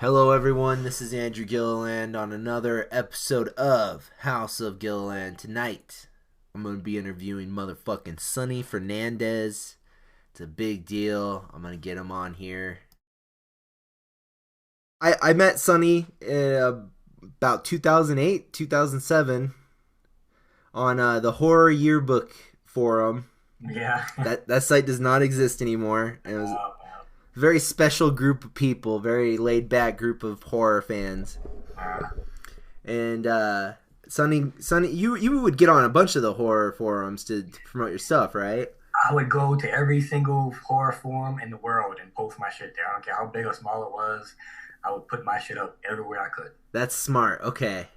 Hello, everyone. This is Andrew Gilliland on another episode of House of Gilliland. Tonight, I'm going to be interviewing motherfucking Sonny Fernandez. It's a big deal. I'm going to get him on here. I met Sonny in about 2008, 2007 on the Horror Yearbook Forum. Yeah. That site does not exist anymore. And it was very special group of people, very laid back group of horror fans. And Sonny, you would get on a bunch of the horror forums to promote your stuff, right? I would go to every single horror forum in the world and post my shit there. I don't care how big or small it was. I would put my shit up everywhere I could. That's smart. Okay.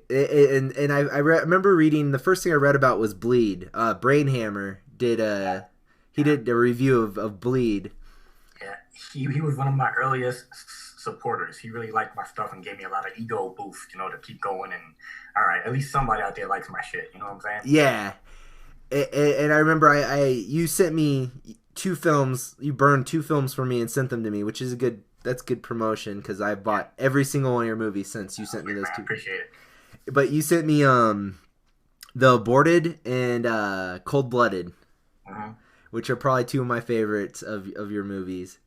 And I remember reading, the first thing I read about was Bleed. Brainhammer did did a review of Bleed. Yeah, he was one of my earliest supporters. He really liked my stuff and gave me a lot of ego boost, to keep going. And all right, at least somebody out there likes my shit. You know what I'm saying? Yeah. And I remember you sent me two films. You burned two films for me and sent them to me, which is that's good promotion because I bought every single one of your movies since you sent me those two. I appreciate it. But you sent me The Aborted and Cold Blooded. Which are probably two of my favorites of your movies.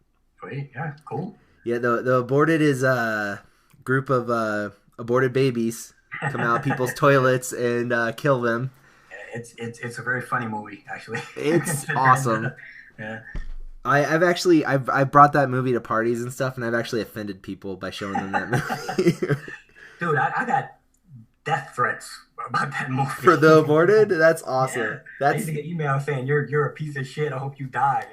Sweet, yeah, cool. Yeah, the Aborted is a group of aborted babies come out of people's toilets and kill them. It's a very funny movie, actually. It's awesome. Yeah. I've brought that movie to parties and stuff, and I've actually offended people by showing them that movie. Dude, I got death threats about that movie. For The Aborted? That's awesome. Yeah. I used to get emails saying you're a piece of shit. I hope you die.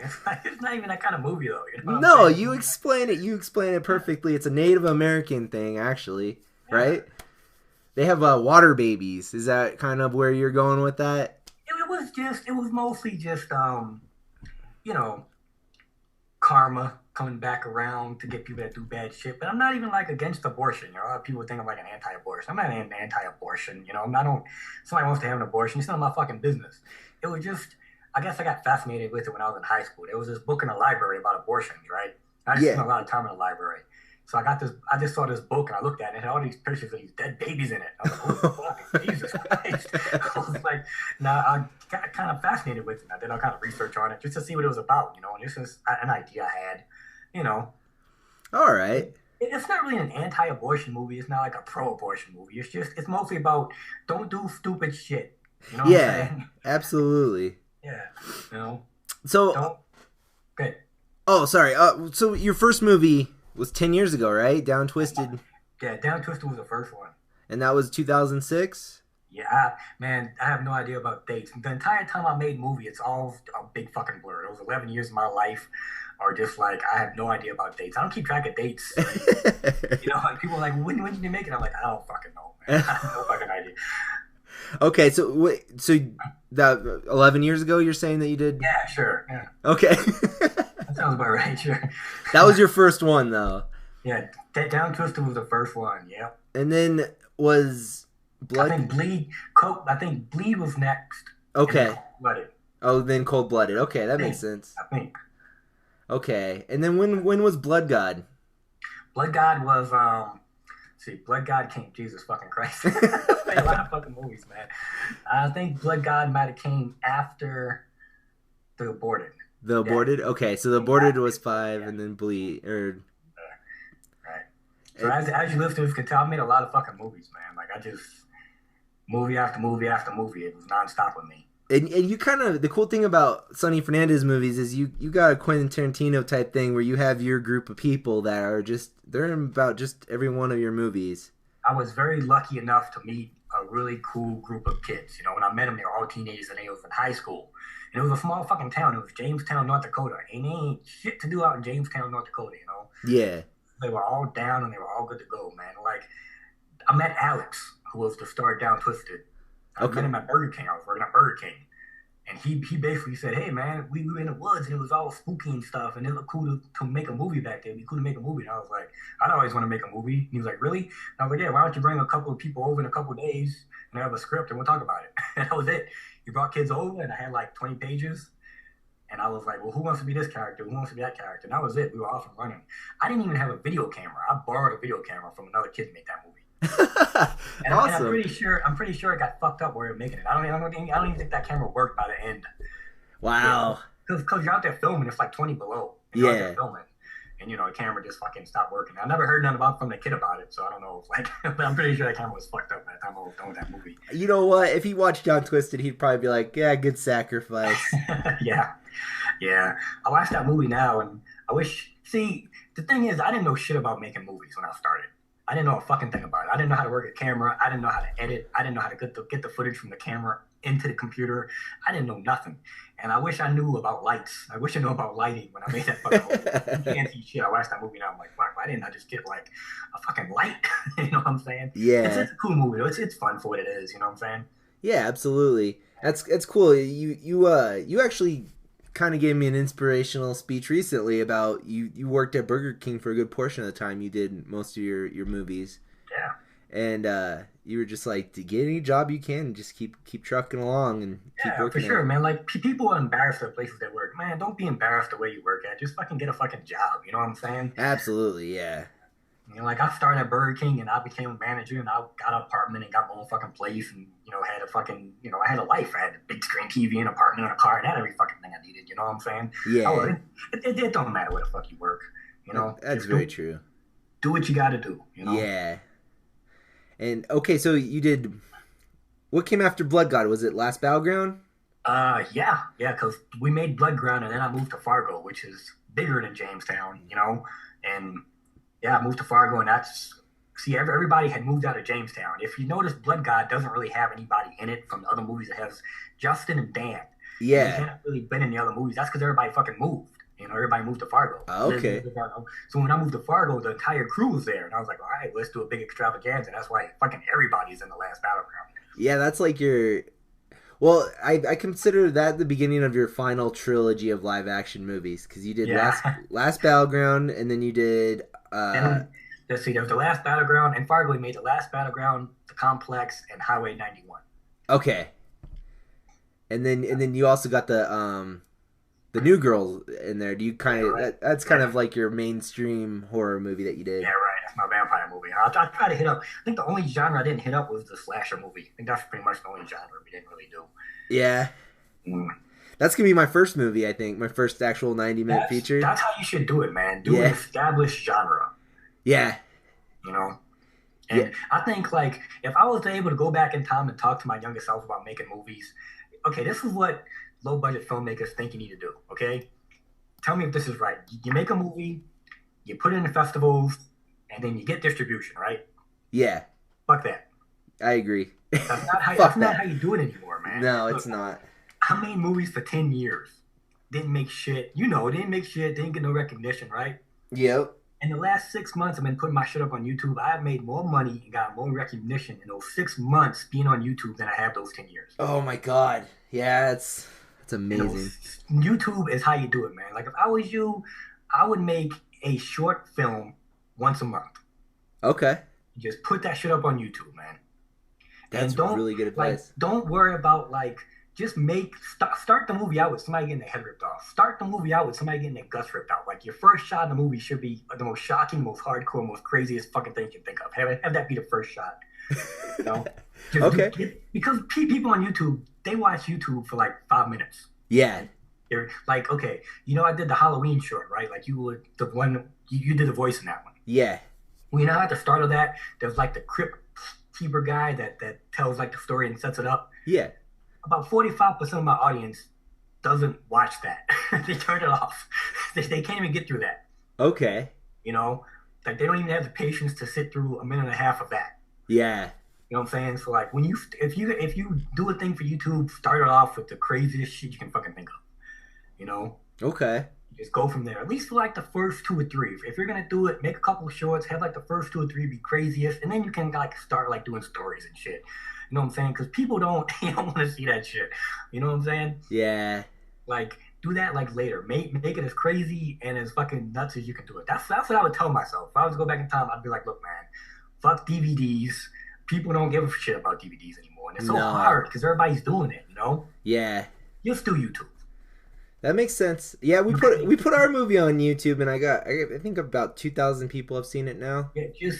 It's not even that kind of movie though. No, you explain it. You explain it perfectly. It's a Native American thing, actually, right? They have water babies. Is that kind of where you're going with that? It was mostly just karma coming back around to get people that do bad shit. But I'm not even against abortion. A lot of people think I'm an anti-abortion. I'm not an anti-abortion. Somebody wants to have an abortion. It's none of my fucking business. It was just, I guess I got fascinated with it when I was in high school. There was this book in the library about abortions, right? I just spent a lot of time in the library. So I just saw this book and I looked at it and it had all these pictures of these dead babies in it. I was like, oh, fucking Jesus Christ. I was like, I got kind of fascinated with it. I did all kind of research on it just to see what it was about, and this is an idea I had, All right. It's not really an anti-abortion movie. It's not like a pro-abortion movie. It's mostly about don't do stupid shit. You know what I'm saying? Absolutely. Yeah. So, good. Oh, sorry. So your first movie was 10 years ago, right? Down Twisted. Yeah, Down Twisted was the first one. And that was 2006? Yeah, I have no idea about dates. The entire time I made movie, it's all a big fucking blur. It was 11 years of my life are just I have no idea about dates. I don't keep track of dates. People are like, when did you make it? I'm like, I don't fucking know, man. I have no fucking idea. Okay, so that 11 years ago you're saying that you did? Yeah, sure. Yeah. Okay. That sounds about right, sure. That was your first one, though. Yeah, Down Twisted was the first one, yeah. And then was Blood? I think Bleed was next. Okay. Blooded. Oh, then Cold Blooded. Okay, that makes sense. I think. Okay, and then when was Blood God? Blood God was Blood God came. Jesus fucking Christ! A lot of fucking movies, man. I think Blood God might have came after The Aborted. The Aborted? Okay, so The Aborted was 5, and then Bleed right. So as you listeners can tell, I made a lot of fucking movies, man. I just movie after movie after movie. It was nonstop with me. And you kind of, the cool thing about Sonny Fernandez movies is you got a Quentin Tarantino type thing where you have your group of people that are they're in about just every one of your movies. I was very lucky enough to meet a really cool group of kids. When I met them, they were all teenagers and they was in high school. And it was a small fucking town. It was Jamestown, North Dakota. And they ain't shit to do out in Jamestown, North Dakota, Yeah. They were all down and they were all good to go, man. I met Alex, who was the star of Down Twisted. I met him at Burger King. I was working at Burger King. And he basically said, hey, man, we were in the woods and it was all spooky and stuff. And it looked cool to make a movie back then. We couldn't make a movie. And I was like, I'd always want to make a movie. And he was like, really? And I was like, yeah, why don't you bring a couple of people over in a couple of days and I have a script and we'll talk about it. And that was it. He brought kids over and I had 20 pages. And I was like, well, who wants to be this character? Who wants to be that character? And that was it. We were off and running. I didn't even have a video camera. I borrowed a video camera from another kid to make that movie. And Awesome. I'm pretty sure it got fucked up where we were making it. I don't even think that camera worked by the end. Wow. Because you're out there filming, it's like 20 below. And you're out there filming. And, the camera just fucking stopped working. I never heard nothing from the kid about it, so I don't know. But I'm pretty sure that camera was fucked up by the time I was done with that movie. You know what? If he watched John Twisted, he'd probably be like, yeah, good sacrifice. Yeah. I watched that movie now, and I wish... See, the thing is, I didn't know shit about making movies when I started. I didn't know a fucking thing about it. I didn't know how to work a camera. I didn't know how to edit. I didn't know how to get the footage from the camera into the computer. I didn't know nothing. And I wish I knew about lights. I wish I knew about lighting when I made that fucking movie. You can't see shit. I watched that movie now. I'm like, fuck, why didn't I just get like a fucking light? You know what I'm saying? Yeah. It's a cool movie though. It's fun for what it is. You know what I'm saying? Yeah, absolutely. That's cool. You actually kind of gave me an inspirational speech recently about you worked at Burger King for a good portion of the time you did most of your movies. Yeah. And you were just like, to get any job you can, just keep trucking along and keep working. Yeah, for sure, man. Like, people are embarrassed at places they work. Man, don't be embarrassed the way you work at. Just fucking get a fucking job. You know what I'm saying? Absolutely, yeah. Like, I started at Burger King, and I became a manager, and I got an apartment and got my own fucking place, and, had a fucking, I had a life. I had a big screen TV, an apartment, and a car, and I had every fucking thing I needed. You know what I'm saying? Yeah. It don't matter where the fuck you work. That's very true. Do what you got to do. Yeah. And okay, so you did. What came after Blood God? Was it Last Battleground? Yeah, because we made Blood Ground, and then I moved to Fargo, which is bigger than Jamestown, and yeah, I moved to Fargo, and everybody had moved out of Jamestown. If you notice, Blood God doesn't really have anybody in it from the other movies. It has Justin and Dan. Yeah, they haven't really been in the other movies. That's because everybody fucking moved. Everybody moved to Fargo. Oh, okay. So when I moved to Fargo, the entire crew was there. And I was like, all right, let's do a big extravaganza. That's why fucking everybody's in the Last Battleground. Yeah, that's like your... Well, I consider that the beginning of your final trilogy of live-action movies. Because you did Last Battleground, and then you did... Let's see, there was the Last Battleground. And Fargo, we made the Last Battleground, the Complex, and Highway 91. Okay. And then you also got the New Girl in there. Do you kind of that's kind of like your mainstream horror movie that you did? Yeah, right. That's my vampire movie. I try to hit up. I think the only genre I didn't hit up was the slasher movie. I think that's pretty much the only genre we didn't really do. Yeah. That's gonna be my first movie. I think my first actual 90-minute feature. That's how you should do it, man. Do an established genre. Yeah. And I think like if I was able to go back in time and talk to my younger self about making movies, okay, this is what low budget filmmakers think you need to do, okay? Tell me if this is right. You make a movie, you put it in the festivals, and then you get distribution, right? Yeah. Fuck that. I agree. That's not how you do it anymore, man. No, it's not. I made movies for 10 years. Didn't make shit. Didn't make shit. Didn't get no recognition, right? Yep. In the last 6 months, I've been putting my shit up on YouTube. I have made more money and got more recognition in those 6 months being on YouTube than I have those 10 years. Oh, my God. Yeah, it's amazing. YouTube is how you do it, man. Like, if I was you, I would make a short film once a month. Okay. Just put that shit up on YouTube, man. That's really good advice. Don't worry about, just start the movie out with somebody getting their head ripped off. Start the movie out with somebody getting their guts ripped out. Like, your first shot in the movie should be the most shocking, most hardcore, most craziest fucking thing you can think of. Have that be the first shot. Okay. Because people on YouTube, they watch YouTube for 5 minutes. Yeah. They're like, okay, I did the Halloween short, right? Like, you were the one, you did the voice in that one. Yeah. Well, at the start of that, there's the crypt keeper guy that tells the story and sets it up. Yeah. About 45% of my audience doesn't watch that. They turn it off. They can't even get through that. Okay. They don't even have the patience to sit through a minute and a half of that. Yeah. You know what I'm saying? So when if you do a thing for YouTube, start it off with the craziest shit you can fucking think of. Okay. Just go from there. At least for the first 2 or 3. If you're gonna do it, make a couple of shorts, have the first 2 or 3 be craziest, and then you can start doing stories and shit. You know what I'm saying? Because people don't want to see that shit. You know what I'm saying? Yeah. Do that later. Make it as crazy and as fucking nuts as you can do it. That's what I would tell myself. If I was to go back in time, I'd be like, look, man, fuck DVDs. People don't give a shit about DVDs anymore. And it's so hard because everybody's doing it, Yeah. Just do YouTube. That makes sense. Yeah, we put our movie on YouTube, and I think about 2,000 people have seen it now. Yeah, you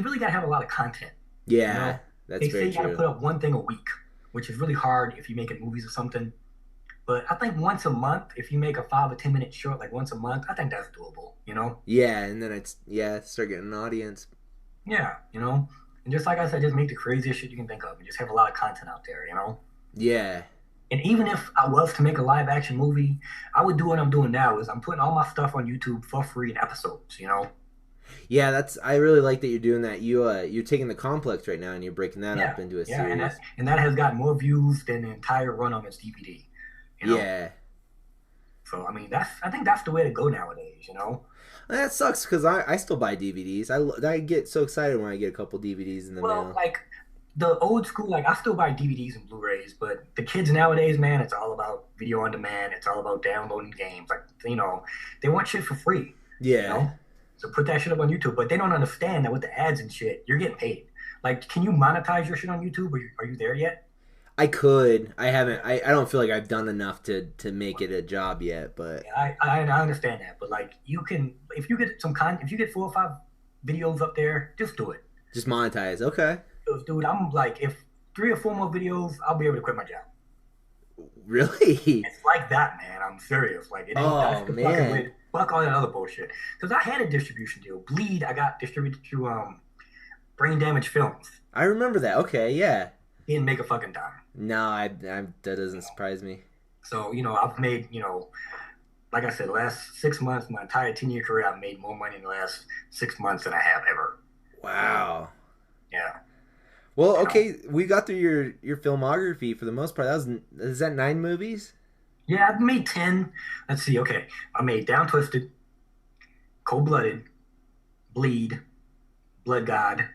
really gotta have a lot of content. You Yeah, know, that's they say very you gotta true. put up one thing a week, which is really hard if you're making movies or something. But I think once a month, if you make a 5 or 10 minute short, like once a month, I think that's doable. Yeah, and then start getting an audience. Yeah, and just like I said, just make the craziest shit you can think of, and just have a lot of content out there. Yeah. And even if I was to make a live action movie, I would do what I'm doing now is I'm putting all my stuff on YouTube for free in episodes. Yeah, I really like that you're doing that. You're taking the complex right now and you're breaking that Yeah, up into a yeah, and series. that has got more views than the entire run on its DVD. Yeah. So I mean, I think that's the way to go nowadays. That sucks because I still buy DVDs. I get so excited when I get a couple DVDs in the Well, mail. like the old school, like I still buy DVDs and Blu-rays, but the kids nowadays, man, it's all about video on demand. It's all about downloading games. Like they want shit for free. You Yeah. know, so put that shit up on YouTube. But they don't understand that with the ads and shit, you're getting paid. Like, can you monetize your shit on YouTube? Are you there yet? I could. I haven't. I don't feel like I've done enough to make it a job yet, but Yeah, I understand that, but like you can if you get if you get 4 or 5 videos up there, just do it. just monetize. Okay. Because, dude, I'm like, if 3 or 4 more videos, I'll be able to quit my job. Really? It's like that, man. I'm serious. Like, it ain't Oh that's the fucking man. way. Fuck all that other bullshit. Because I had a distribution deal. Bleed, I got distributed through Brain Damage Films. I remember that. Okay, yeah. Didn't make a fucking dime. No, that doesn't surprise me. So, I've made, like I said, the last 6 months, my entire 10-year career, I've made more money in the last 6 months than I have ever. Wow. Yeah. Well, okay, we got through your filmography for the most part. Is that 9 movies? Yeah, I've made 10. Let's see. Okay. I made Down Twisted, Cold Blooded, Bleed, Blood God,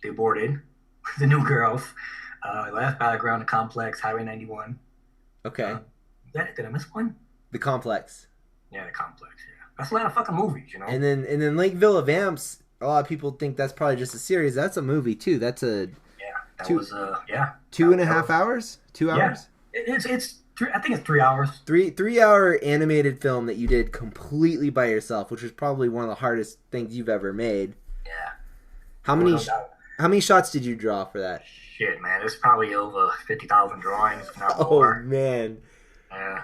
The Aborted, The New Girls, Last Battleground, The Complex, Highway 91. Okay. Did I miss one? The Complex. Yeah, The Complex. Yeah. That's a lot of fucking movies. And then Lakeville of Vamps. A lot of people think that's probably just a series. That's a movie too. That's a That was 2.5 hours. 2 hours. Yeah. I think it's 3 hours. 3 hour animated film that you did completely by yourself, which was probably one of the hardest things you've ever made. Yeah. How many shots did you draw for that? Shit, man, it's probably over 50,000 drawings, if not Oh more. man. Yeah.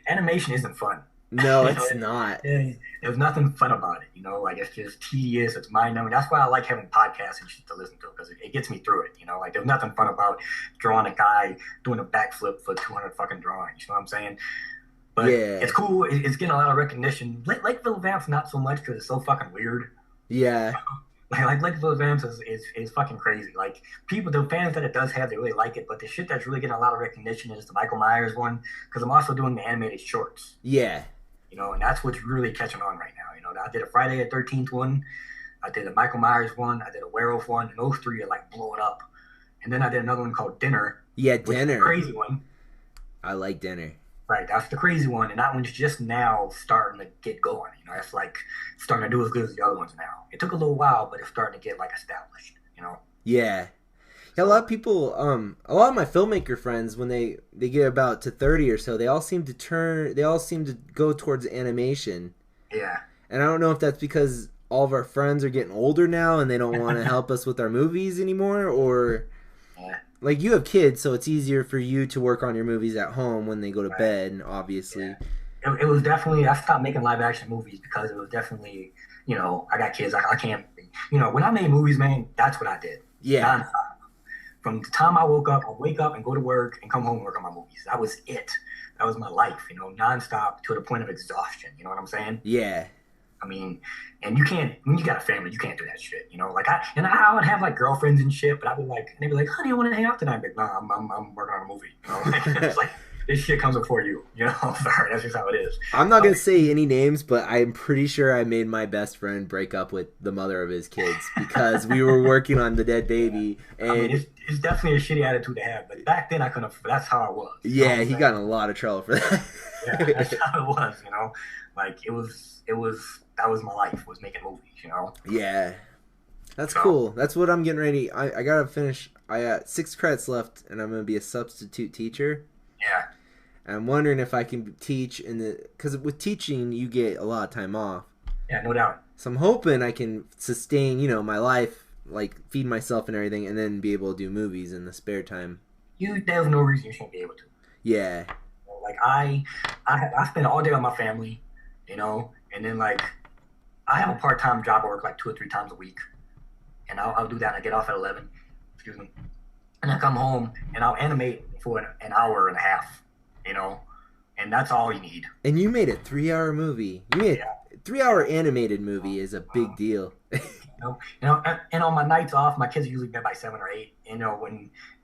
Animation isn't fun. No, it's not. There's nothing fun about it, like it's just tedious, it's mind-numbing. That's why I like having podcasts and shit to listen to, because it gets me through it, like there's nothing fun about drawing a guy doing a backflip for 200 fucking drawings, you know what I'm saying? But Yeah. it's cool, it's getting a lot of recognition. Lakeville Vamps not so much, because it's so fucking weird. Yeah. Like Lakeville Vamps is fucking crazy. Like, the fans that it does have, they really like it, but the shit that's really getting a lot of recognition is the Michael Myers one, because I'm also doing the animated shorts. Yeah. And that's what's really catching on right now. I did a Friday the 13th one, I did a Michael Myers one, I did a werewolf one, and those 3 are like blowing up. And then I did another one called Dinner. Yeah, which is Dinner. the crazy one. I like Dinner. Right, that's the crazy one, and that one's just now starting to get going. It's like starting to do as good as the other ones now. It took a little while, but it's starting to get like established. Yeah. Yeah, a lot of people, a lot of my filmmaker friends, when they get about to 30 or so, they all seem to go towards animation. Yeah. And I don't know if that's because all of our friends are getting older now and they don't want to help us with our movies anymore, or like you have kids, so it's easier for you to work on your movies at home when they go to bed, obviously. Yeah. It was definitely, I stopped making live action movies because it was definitely, I got kids, I can't, when I made movies, man, that's what I did. Yeah. Non-stop. From the time I wake up and go to work and come home and work on my movies. That was it. That was my life, nonstop to the point of exhaustion. You know what I'm saying? Yeah. I mean, and you can't, when you got a family, you can't do that shit. I would have like girlfriends and shit, but they'd be like, honey, I want to hang out tonight. But nah, I'm working on a movie. It's like, this shit comes before you. Sorry, that's just how it is. I'm not going to say any names, but I'm pretty sure I made my best friend break up with the mother of his kids because we were working on the dead baby. And I mean, it's definitely a shitty attitude to have, but back then I couldn't. That's how I was. Yeah, he got in a lot of trouble for that. Yeah, that's how it was. Like that was my life, was making movies. Yeah, that's cool. That's what I'm getting ready. I gotta finish. I got 6 credits left, and I'm gonna be a substitute teacher. Yeah. I'm wondering if I can teach because with teaching you get a lot of time off. Yeah, no doubt. So I'm hoping I can sustain, my life, like feed myself and everything, and then be able to do movies in the spare time. There's no reason you shouldn't be able to. Yeah. Like I spend all day with my family, and then like I have a part-time job. I work like 2 or 3 times a week, and I'll do that. And I get off at 11. Excuse me. And I come home and I'll animate for an hour and a half, and that's all you need. And you made a 3-hour movie. You made a 3-hour animated movie is a big deal. And on my nights off, my kids are usually bed by 7 or 8.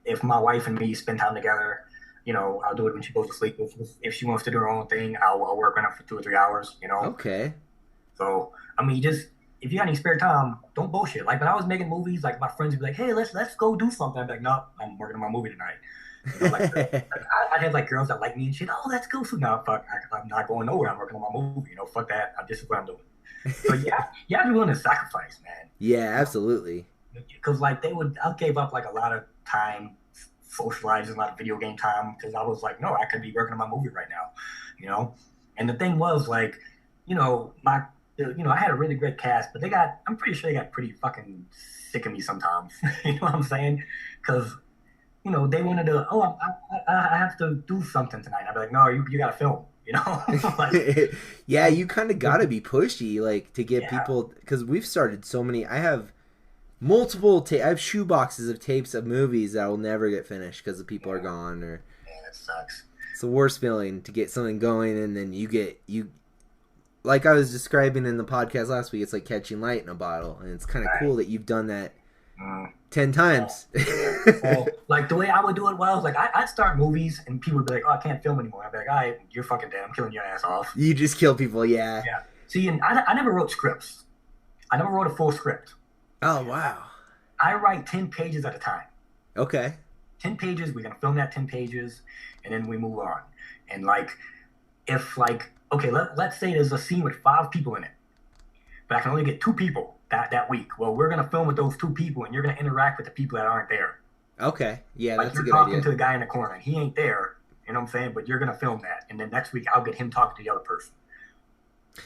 If my wife and me spend time together, I'll do it when she goes to sleep. If she wants to do her own thing, I'll work on it for 2 or 3 hours. Okay. So I mean, if you got any spare time, don't bullshit. Like when I was making movies, like my friends would be like, "Hey, let's go do something." I'd be like, "No, I'm working on my movie tonight." I'd have like girls that like me and shit. "Oh, let's go." So no, fuck, I'm not going nowhere. I'm working on my movie. Fuck that. This is what I'm doing. So yeah, you have to be willing to sacrifice, man. Yeah, absolutely. Because like I gave up like a lot of time socializing, a lot of video game time, because I was like, no, I could be working on my movie right now, And the thing was like, I had a really great cast, but I'm pretty sure they got pretty fucking sick of me sometimes. You know what I'm saying? Because, they wanted to, I have to do something tonight. I'd be like, no, you got to film, Like, yeah, you kind of got to be pushy, like, to get people, because we've started so many, I have multiple, I have shoe boxes of tapes of movies that will never get finished because the people are gone, or. Yeah, it sucks. It's the worst feeling to get something going and then you like I was describing in the podcast last week, it's like catching light in a bottle, and it's kind of cool that you've done that 10 times. Well, like the way I would do it was like I'd start movies and people would be like, "Oh, I can't film anymore." I'd be like, "All right, you're fucking dead. I'm killing your ass off." You just kill people, yeah. Yeah. See, and I never wrote scripts. I never wrote a full script. Oh, wow. I write 10 pages at a time. Okay. 10 pages, we're going to film that 10 pages, and then we move on. And, like, if, like, okay, let's say there's a scene with 5 people in it, but I can only get 2 people that week. Well, we're going to film with those 2 people, and you're going to interact with the people that aren't there. Okay. Yeah, like that's a good idea. You're talking to the guy in the corner. He ain't there, you know what I'm saying? But you're going to film that. And then next week, I'll get him talking to the other person.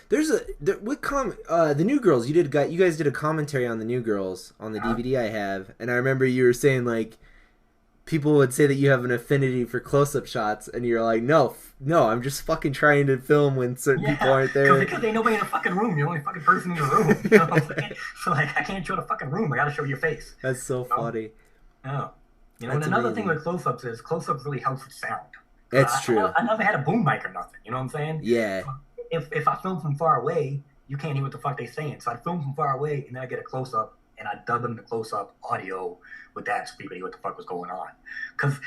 The New Girls, you guys did a commentary on the New Girls on the DVD I have, and I remember you were saying like people would say that you have an affinity for close-up shots, and you're like, no, I'm just fucking trying to film when certain people aren't there. Because ain't nobody in the fucking room. You're the only fucking person in the room. You know what I'm saying? So like I can't show the fucking room. I gotta show your face. That's so funny. Yeah. And another thing with close-ups is close-ups really helps with sound. That's true. I never had a boom mic or nothing. You know what I'm saying? Yeah. So, if I film from far away, you can't hear what the fuck they saying. So I film from far away, and then I get a close-up, and I dub in the close-up audio with that so people can hear what the fuck was going on. Because,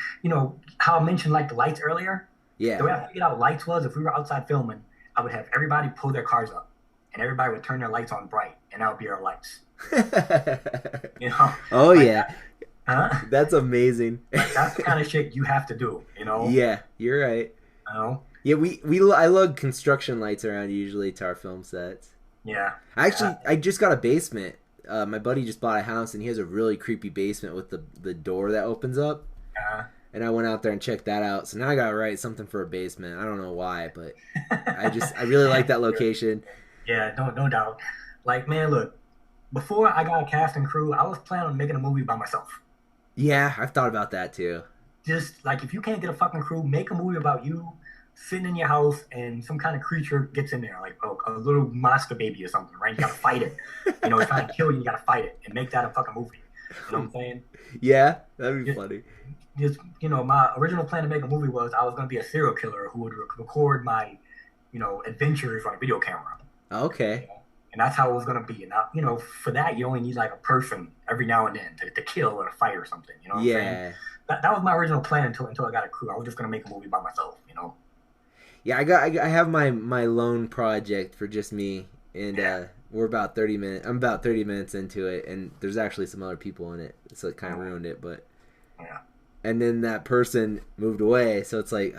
how I mentioned, like, the lights earlier? Yeah. The way I figured out lights was, if we were outside filming, I would have everybody pull their cars up, and everybody would turn their lights on bright, and that would be our lights. Oh, like yeah. Huh? That's amazing. Like, that's the kind of shit you have to do, Yeah, you're right. Yeah, I lug construction lights around usually to our film sets. Yeah. I just got a basement. My buddy just bought a house, and he has a really creepy basement with the door that opens up. And I went out there and checked that out. So now I gotta write something for a basement. I don't know why, but I really like that location. Yeah, no doubt. Like, man, look, before I got a cast and crew, I was planning on making a movie by myself. Yeah, I've thought about that too. Just like if you can't get a fucking crew, make a movie about you sitting in your house and some kind of creature gets in there, like a little monster baby or something, right? You gotta fight it. It's trying to kill you, you gotta fight it and make that a fucking movie. You know what I'm saying? Yeah, that'd be funny. My original plan to make a movie was I was gonna be a serial killer who would record my, adventures on a video camera. Okay. And that's how it was gonna be. And now, for that you only need like a person every now and then to kill or to fight or something. You know what I'm saying? That was my original plan until I got a crew. I was just gonna make a movie by myself. Yeah, I have my lone project for just me, and we're about 30 minutes. I'm about 30 minutes into it, and there's actually some other people in it, so it kind of ruined it. But and then that person moved away, so it's like,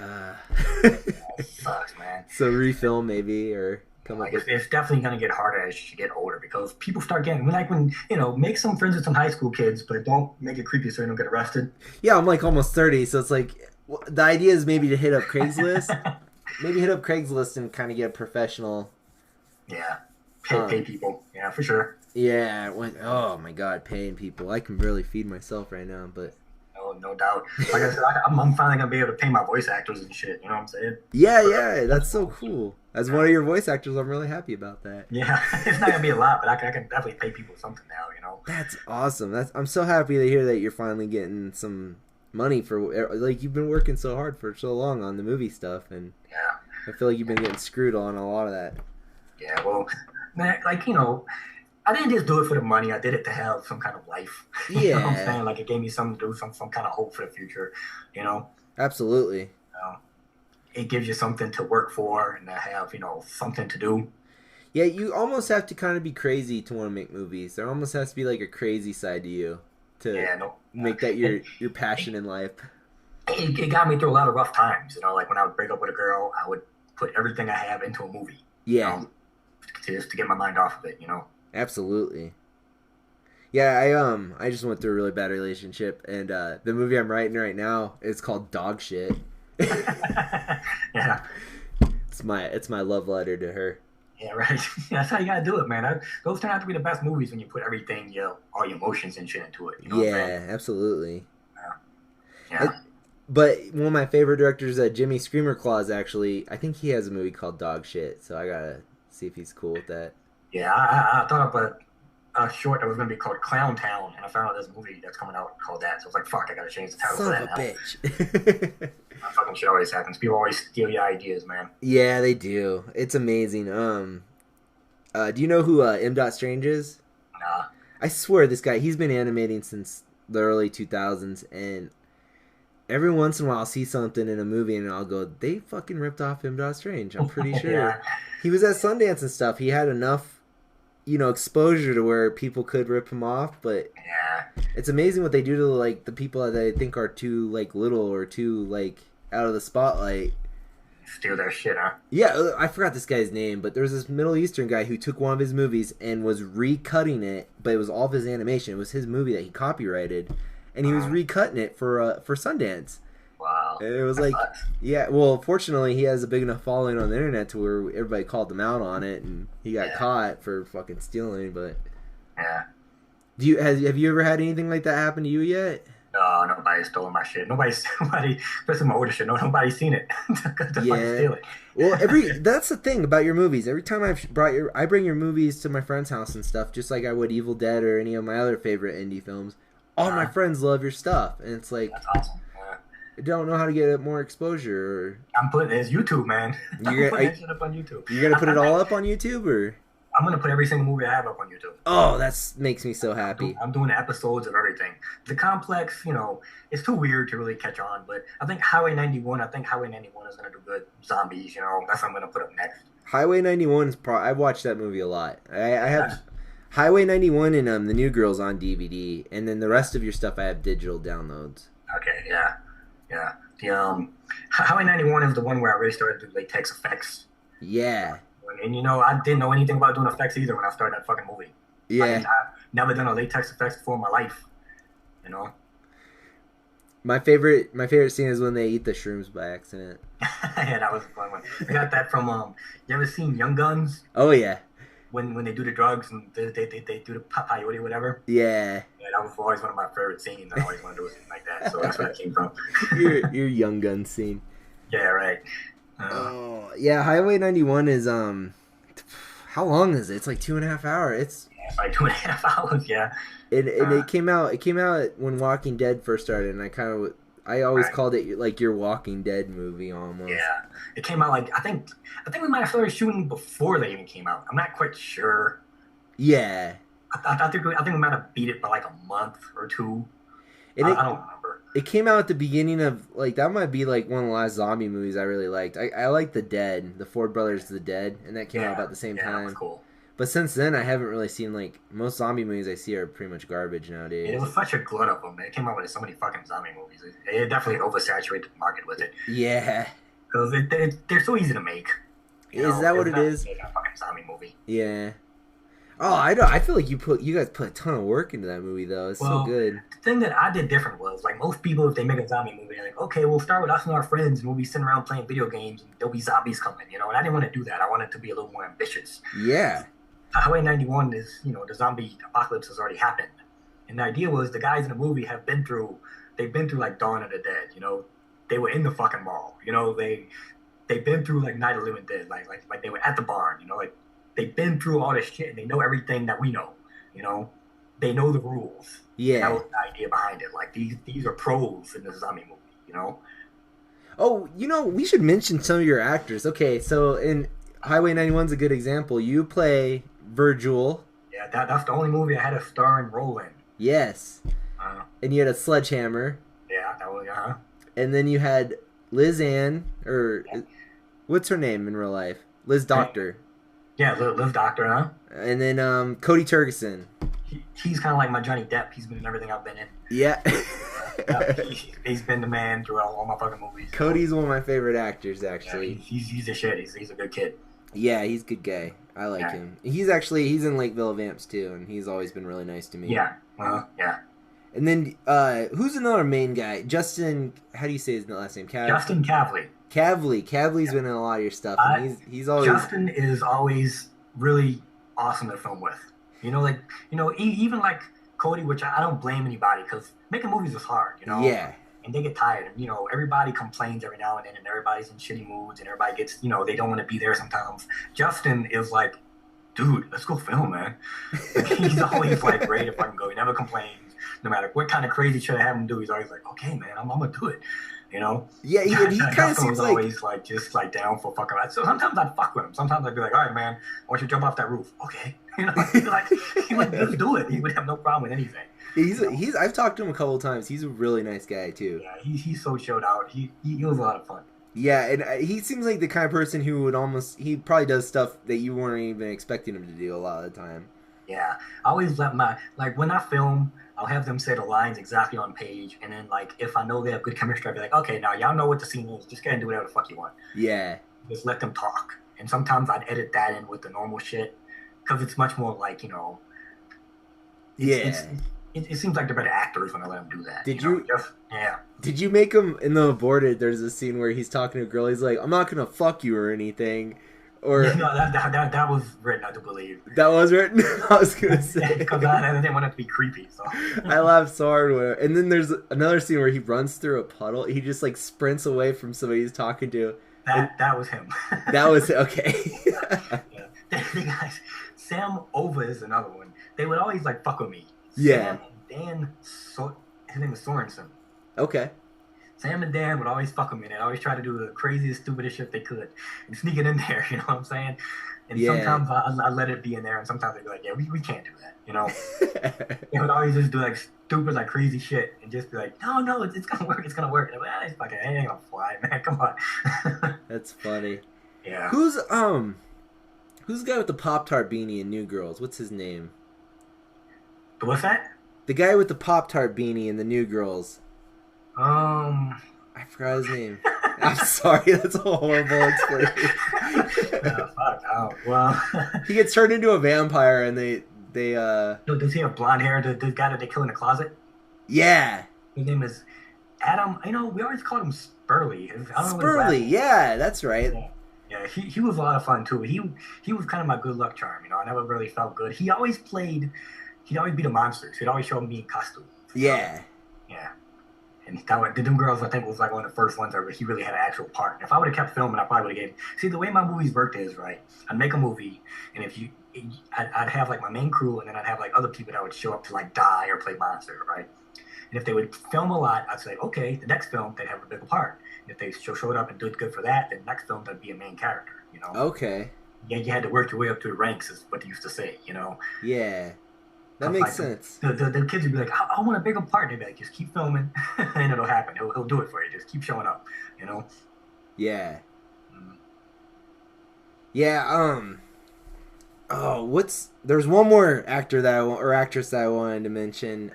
It sucks, man. So refilm maybe or come up with. It's definitely gonna get harder as you get older because people start getting when make some friends with some high school kids, but don't make it creepy so you don't get arrested. Yeah, I'm like almost 30, so it's like. Well, the idea is maybe to hit up Craigslist. Maybe hit up Craigslist and kind of get a professional. Yeah. Pay people. Yeah, for sure. Yeah. Oh my God, paying people. I can barely feed myself right now, but. No doubt. Like I said, I'm finally gonna be able to pay my voice actors and shit. You know what I'm saying? Yeah. That's so cool. As one of your voice actors, I'm really happy about that. Yeah, it's not gonna be a lot, but I can definitely pay people something now. You know. That's awesome. I'm so happy to hear that you're finally getting some money for, like, you've been working so hard for so long on the movie stuff, and I feel like you've been getting screwed on a lot of that. Yeah, well, man, like, you know, I didn't just do it for the money. I did it to have some kind of life. Yeah. You know what I'm saying? Like, it gave me something to do, some kind of hope for the future, you know? Absolutely. You know, it gives you something to work for and to have, you know, something to do. Yeah, you almost have to kind of be crazy to want to make movies. There almost has to be like a crazy side to you to make that your passion in life. It got me through a lot of rough times, you know? Like, when I would break up with a girl, I would put everything I have into a movie. Yeah. You know, just to get my mind off of it, you know? Absolutely. Yeah, I just went through a really bad relationship, and the movie I'm writing right now is called Dog Shit. Yeah. It's my love letter to her. Yeah, right. That's how you gotta do it, man. Those turn out to be the best movies when you put everything, all your emotions and shit into it. You know Absolutely. Yeah. But one of my favorite directors, Jimmy Screamer Claus, actually, I think he has a movie called Dog Shit, so I gotta see if he's cool with that. Yeah, I thought of a short that was gonna be called Clown Town, and I found out there's a movie that's coming out called that. So I was like, fuck, I gotta change the title Son for that. of a bitch. That fucking shit always happens. People always steal your ideas, man. Yeah, they do. It's amazing. Do you know who M. Strange is? Nah. I swear this guy, he's been animating since the early 2000s, and every once in a while I'll see something in a movie and I'll go, they fucking ripped off M. Strange. I'm pretty sure. Yeah. He was at Sundance and stuff. He had enough, exposure to where people could rip him off, but it's amazing what they do to, like, the people that they think are too, like, little or too, like, out of the spotlight. Steal their shit, huh? Yeah, I forgot this guy's name, but there was this Middle Eastern guy who took one of his movies and was recutting it, but it was all of his animation. It was his movie that he copyrighted, and he was recutting it for Sundance. Wow. And it was like, yeah, well, fortunately, he has a big enough following on the internet to where everybody called him out on it, and he got caught for fucking stealing, but... Yeah. Have you ever had anything like that happen to you yet? No, nobody's stolen my shit. Nobody, especially my older shit. Nobody's seen it. To fucking steal it. Well, that's the thing about your movies. Every time I bring your movies to my friend's house and stuff, just like I would Evil Dead or any of my other favorite indie films. All my friends love your stuff, and it's like, that's awesome. I don't know how to get more exposure. I'm putting it's YouTube, man. I'm putting that shit up on YouTube. You're gonna put it all up on YouTube, or? I'm gonna put every single movie I have up on YouTube. Oh, that makes me so happy. I'm doing episodes of everything. The Complex, it's too weird to really catch on, but I think Highway 91 is gonna do good. Zombies, that's what I'm gonna put up next. Highway 91 is I've watched that movie a lot. I have Highway 91 and The New Girl's on DVD, and then the rest of your stuff I have digital downloads. Okay, yeah. The Highway 91 is the one where I really started to do latex effects. Yeah. And I didn't know anything about doing effects either when I started that fucking movie. Yeah. I've never done a latex effects before in my life. My favorite scene is when they eat the shrooms by accident. Yeah, that was a fun one. I got that from you ever seen Young Guns? Oh yeah. When they do the drugs and they do the peyote or whatever. Yeah. Yeah, that was always one of my favorite scenes. I always want to do something like that. So that's where that came from. your Young Gun scene. Yeah, right. Yeah, Highway 91 is how long is it? It's like 2.5 hours. It's like 2.5 hours. Yeah. It came out when Walking Dead first started, and I always called it like your Walking Dead movie almost. Yeah, it came out like I think we might have started shooting before they even came out. I'm not quite sure. Yeah. I think we might have beat it by like a month or two. I don't remember. It came out at the beginning of, like, that might be like one of the last zombie movies I really liked. I like The Dead, the Ford Brothers The Dead, and that came out about the same time. That was cool. But since then, I haven't really seen, like, most zombie movies I see are pretty much garbage nowadays. It was such a glut of them. They came out with so many fucking zombie movies. It definitely oversaturated the market with it. Yeah. Because they're so easy to make. Is that what it is? Make a fucking zombie movie. Yeah. Oh, I don't. I feel like you guys put a ton of work into that movie though. It's so Well, good. the thing that I did different was like most people, if they make a zombie movie, they're like, okay, we'll start with us and our friends, and we'll be sitting around playing video games, and there'll be zombies coming, you know. And I didn't want to do that. I wanted to be a little more ambitious. Yeah. Highway 91 is, the zombie apocalypse has already happened, and the idea was the guys in the movie they've been through like Dawn of the Dead, they were in the fucking mall, they've been through like Night of the Living Dead, like they were at the barn, like they've been through all this shit and they know everything that we know, they know the rules. Yeah. That was the idea behind it. Like these are pros in the zombie movie, Oh, we should mention some of your actors. Okay, so in Highway 91's a good example. You play Virgil. Yeah, that's the only movie I had a starring role in. Yes. And you had a sledgehammer. Yeah, that was And then you had Liz Ann, or what's her name in real life? Liz Doctor. Yeah, Liz Doctor, huh? And then Cody Turgison. He's kind of like my Johnny Depp. He's been in everything I've been in. Yeah. He's been the man throughout all my fucking movies. Cody's one of my favorite actors, actually. Yeah, he's a shit. He's a good kid. Yeah, he's a good guy. I like him. He's in Lakeville Vamps too, and he's always been really nice to me. Yeah. Yeah. And then who's another main guy? Justin. How do you say his last name? Justin Cavley. Cavley's been in a lot of your stuff, and he's always. Justin is always really awesome to film with. Even like Cody, which I don't blame anybody because making movies is hard. Yeah. And they get tired. And, everybody complains every now and then, and everybody's in shitty moods, and everybody gets, they don't want to be there sometimes. Justin is like, dude, let's go film, man. Like, he's always like, great if I can go. He never complains. No matter what kind of crazy shit I have him do, he's always like, okay, man, I'm gonna do it. Yeah, he kind of seems like always like just like down for fucking. So sometimes I'd fuck with him. Sometimes I'd be like, all right, man, I want you to jump off that roof. Okay, he would just do it. He would have no problem with anything. He's I've talked to him a couple of times. He's a really nice guy too. Yeah, he's so chilled out. He was a lot of fun. Yeah, and he seems like the kind of person who would he probably does stuff that you weren't even expecting him to do a lot of the time. Yeah, I always let when I film, I'll have them say the lines exactly on page, and then if I know they have good chemistry, I'll be like, okay, now y'all know what the scene is. Just go ahead and do whatever the fuck you want. Yeah. Just let them talk. And sometimes I'd edit that in with the normal shit, because it's much more like, It seems like they're better actors when I let them do that. Did you make him in the aborted? There's a scene where he's talking to a girl. He's like, "I'm not gonna fuck you or anything." Or no, that was written, I do believe. That was written. I was gonna say because I didn't want it to be creepy. So I laughed so hard. And then there's another scene where he runs through a puddle. He just like sprints away from somebody he's talking to. That was him. That was okay. Yeah. The guys, Sam Ova is another one. They would always like fuck with me. Yeah. Sam and Dan, his name is Sorensen. Okay. Sam and Dan would always fuck with me. They'd always try to do the craziest, stupidest shit they could and sneak it in there, you know what I'm saying? And sometimes I let it be in there, and sometimes they'd be like, yeah, we can't do that, They would always just do like stupid, like crazy shit and just be like, no, it's gonna work, it's gonna work. And I'm like, it's fucking, it ain't gonna fly, man, come on. That's funny. Yeah. Who's the guy with the Pop-Tart beanie in New Girls? What's his name? What's that? The guy with the Pop-Tart beanie in the New Girls. I forgot his name. I'm sorry, that's a horrible explanation. Well, he gets turned into a vampire, and they. Does he have blonde hair? The guy that they kill in the closet? Yeah. His name is Adam. We always called him Spurley. Spurley, yeah, that's right. Yeah, he was a lot of fun too. He was kind of my good luck charm. I never really felt good. He'd always be the monsters. He'd always show me in costume. Yeah. Yeah. And the Doom Girls, I think, was like one of the first ones where he really had an actual part. And if I would have kept filming, I probably would have See, the way my movies worked is, right, I'd make a movie, and I'd have, like, my main crew, and then I'd have, like, other people that would show up to, like, die or play monster, right? And if they would film a lot, I'd say, okay, the next film, they'd have a bigger part. And if they showed up and did good for that, then the next film, they'd be a main character, Okay. Yeah, you had to work your way up through the ranks, is what they used to say, Yeah. That makes sense. The kids would be like, I want a bigger part. They'd be like, just keep filming, and it'll happen. He'll do it for you. Just keep showing up, Yeah. Yeah, there's one more actor or actress that I wanted to mention.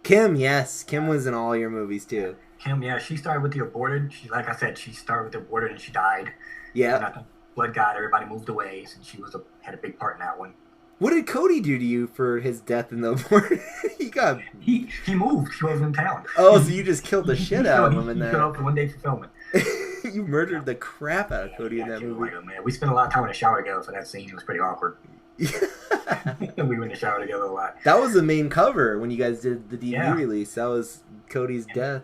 Kim, yes. Kim was in all your movies, too. Kim, yeah, she started with The Aborted. Like I said, she started with The Aborted, and she died. Yeah. And Blood God, everybody moved away, since she had a big part in that one. What did Cody do to you for his death in the abortion? He moved. He wasn't in town. Oh, so you just killed the shit out of him in that. He showed up for one day for filming. You murdered the crap out of Cody in that movie. Like, man, we spent a lot of time in the shower together for that scene. It was pretty awkward. We were in the shower together a lot. That was the main cover when you guys did the DVD release. That was Cody's death.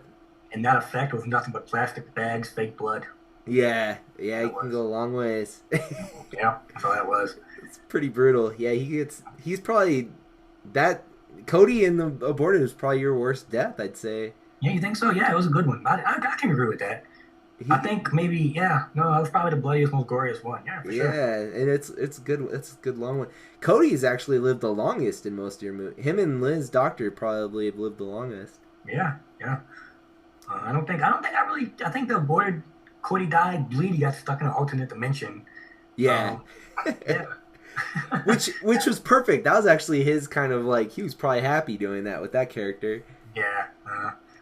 And that effect was nothing but plastic bags, fake blood. Yeah, it can go a long ways. Yeah, that's all that was. It's pretty brutal. Yeah, he's probably that. Cody in the aborted is probably your worst death, I'd say. Yeah, you think so? Yeah, it was a good one. I can agree with that. I think maybe, that was probably the bloodiest, most glorious one. Yeah, for sure. Yeah, and it's good. It's a good long one. Cody's actually lived the longest in most of your movies. Him and Liz Doctor probably have lived the longest. Yeah. I think the aborted Cody died. Bleed, he got stuck in an alternate dimension. Yeah. Yeah. which was perfect. That was actually his kind of like, he was probably happy doing that with that character. Yeah.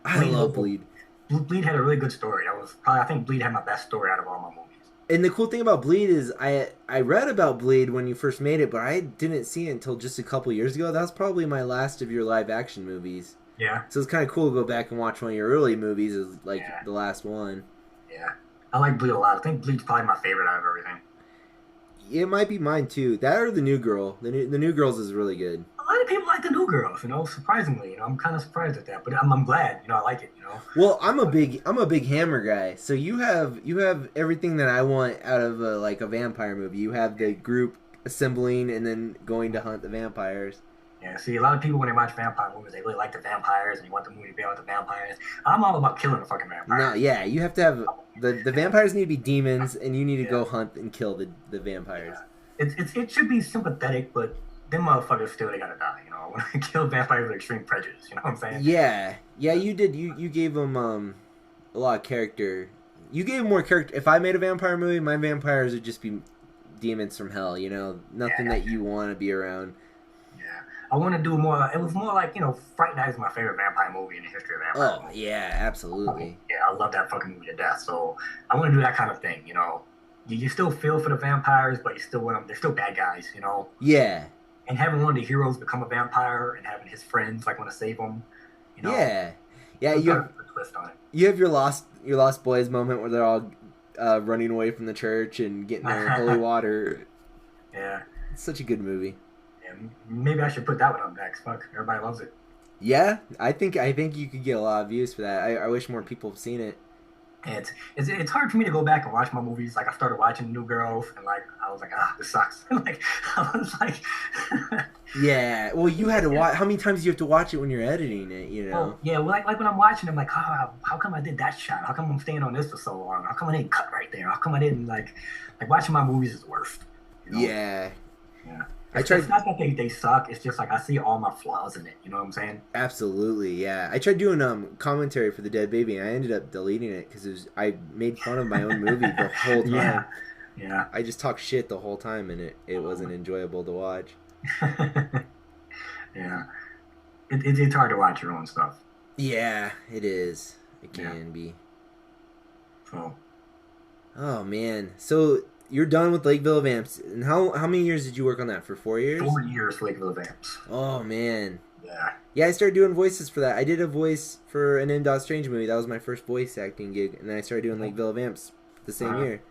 I love Bleed. Bleed had a really good story. I think Bleed had my best story out of all my movies. And the cool thing about Bleed is I read about Bleed when you first made it, but I didn't see it until just a couple years ago. That was probably my last of your live action movies. Yeah. So it's kind of cool to go back and watch one of your early movies as the last one. Yeah. I like Bleed a lot. I think Bleed's probably my favorite out of everything. It might be mine too. That or The New Girl. The New Girls is really good. A lot of people like The New Girls, surprisingly. I'm kind of surprised at that, but I'm glad. I like it. Well, I'm a big Hammer guy. So you have everything that I want out of a vampire movie. You have the group assembling and then going to hunt the vampires. Yeah, see, a lot of people when they watch vampire movies, they really like the vampires and you want the movie to be about the vampires. I'm all about killing the fucking vampires. No, yeah, you have to have the vampires need to be demons, and you need to go hunt and kill the vampires. Yeah. It should be sympathetic, but them motherfuckers still they gotta die. When I kill vampires with extreme prejudice, you know what I'm saying? Yeah, you did. You gave them a lot of character. You gave them more character. If I made a vampire movie, my vampires would just be demons from hell. Nothing that you want to be around. I want to do more. It was more like, Fright Night is my favorite vampire movie in the history of vampire movies. Yeah, absolutely. Yeah, I love that fucking movie to death. So I want to do that kind of thing, You still feel for the vampires, but you still want them. They're still bad guys, Yeah. And having one of the heroes become a vampire and having his friends want to save him, Yeah. Yeah, you have a twist on it. You have your Lost Boys moment where they're all running away from the church and getting their holy water. Yeah. It's such a good movie. Maybe I should put that one up next. Fuck, everybody loves it. Yeah, I think you could get a lot of views for that. I wish more people have seen it. It's hard for me to go back and watch my movies. Like I started watching New Girls, and I was like, this sucks. I was like, yeah. Well, you had to watch. How many times do you have to watch it when you're editing it? Well, yeah. Well, like when I'm watching, I'm like, how come I did that shot? How come I'm staying on this for so long? How come I didn't cut right there? How come I didn't like watching my movies is the worst. Yeah. Yeah. It's not that they suck. It's just like I see all my flaws in it. You know what I'm saying? Absolutely, yeah. I tried doing commentary for The Dead Baby, and I ended up deleting it because I made fun of my own movie the whole time. Yeah. I just talked shit the whole time, and it wasn't enjoyable to watch. Yeah. It's hard to watch your own stuff. Yeah, it is. It can be. Oh man. So you're done with Lakeville Vamps, and how many years did you work on that? For 4 years? 4 years for Lakeville Vamps. Oh man. Yeah. Yeah, I started doing voices for that. I did a voice for an M. Strange movie. That was my first voice acting gig, and then I started doing Lakeville Vamps the same year.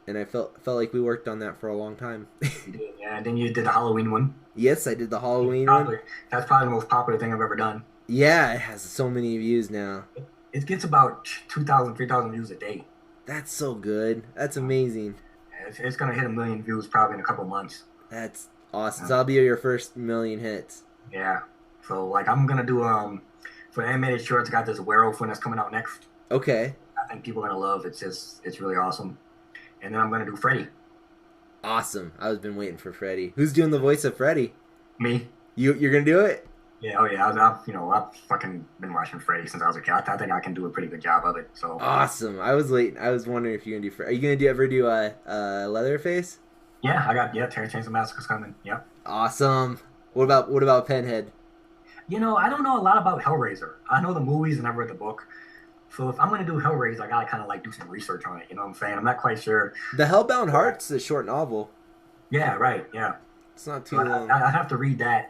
And I felt like we worked on that for a long time. You did, yeah. And then you did the Halloween one. Yes, I did the Halloween one. That's probably the most popular thing I've ever done. Yeah, it has so many views now. It gets about 2,000, 3,000 views a day. That's so good. That's amazing. It's going to hit 1 million views probably in a couple months. That's awesome. So that'll be your first 1 million hits. Yeah. So, I'm going to do, for the animated shorts, I got this werewolf one that's coming out next. Okay. I think people are going to love. It's really awesome. And then I'm going to do Freddy. Awesome. I've been waiting for Freddy. Who's doing the voice of Freddy? Me. You're going to do it? Yeah, oh yeah, I've fucking been watching Freddy since I was a kid. I think I can do a pretty good job of it. So awesome! I was wondering if you're gonna do Freddy. Are you gonna ever do Leatherface? Yeah, I got Terrence Chainsaw Massacre's coming. Yeah. Awesome. What about Pinhead? I don't know a lot about Hellraiser. I know the movies and I've read the book. So if I'm gonna do Hellraiser, I gotta kind of do some research on it. You know what I'm saying? I'm not quite sure. The Hellbound Heart's a short novel. Yeah. Right. Yeah. It's not too So long. I have to read that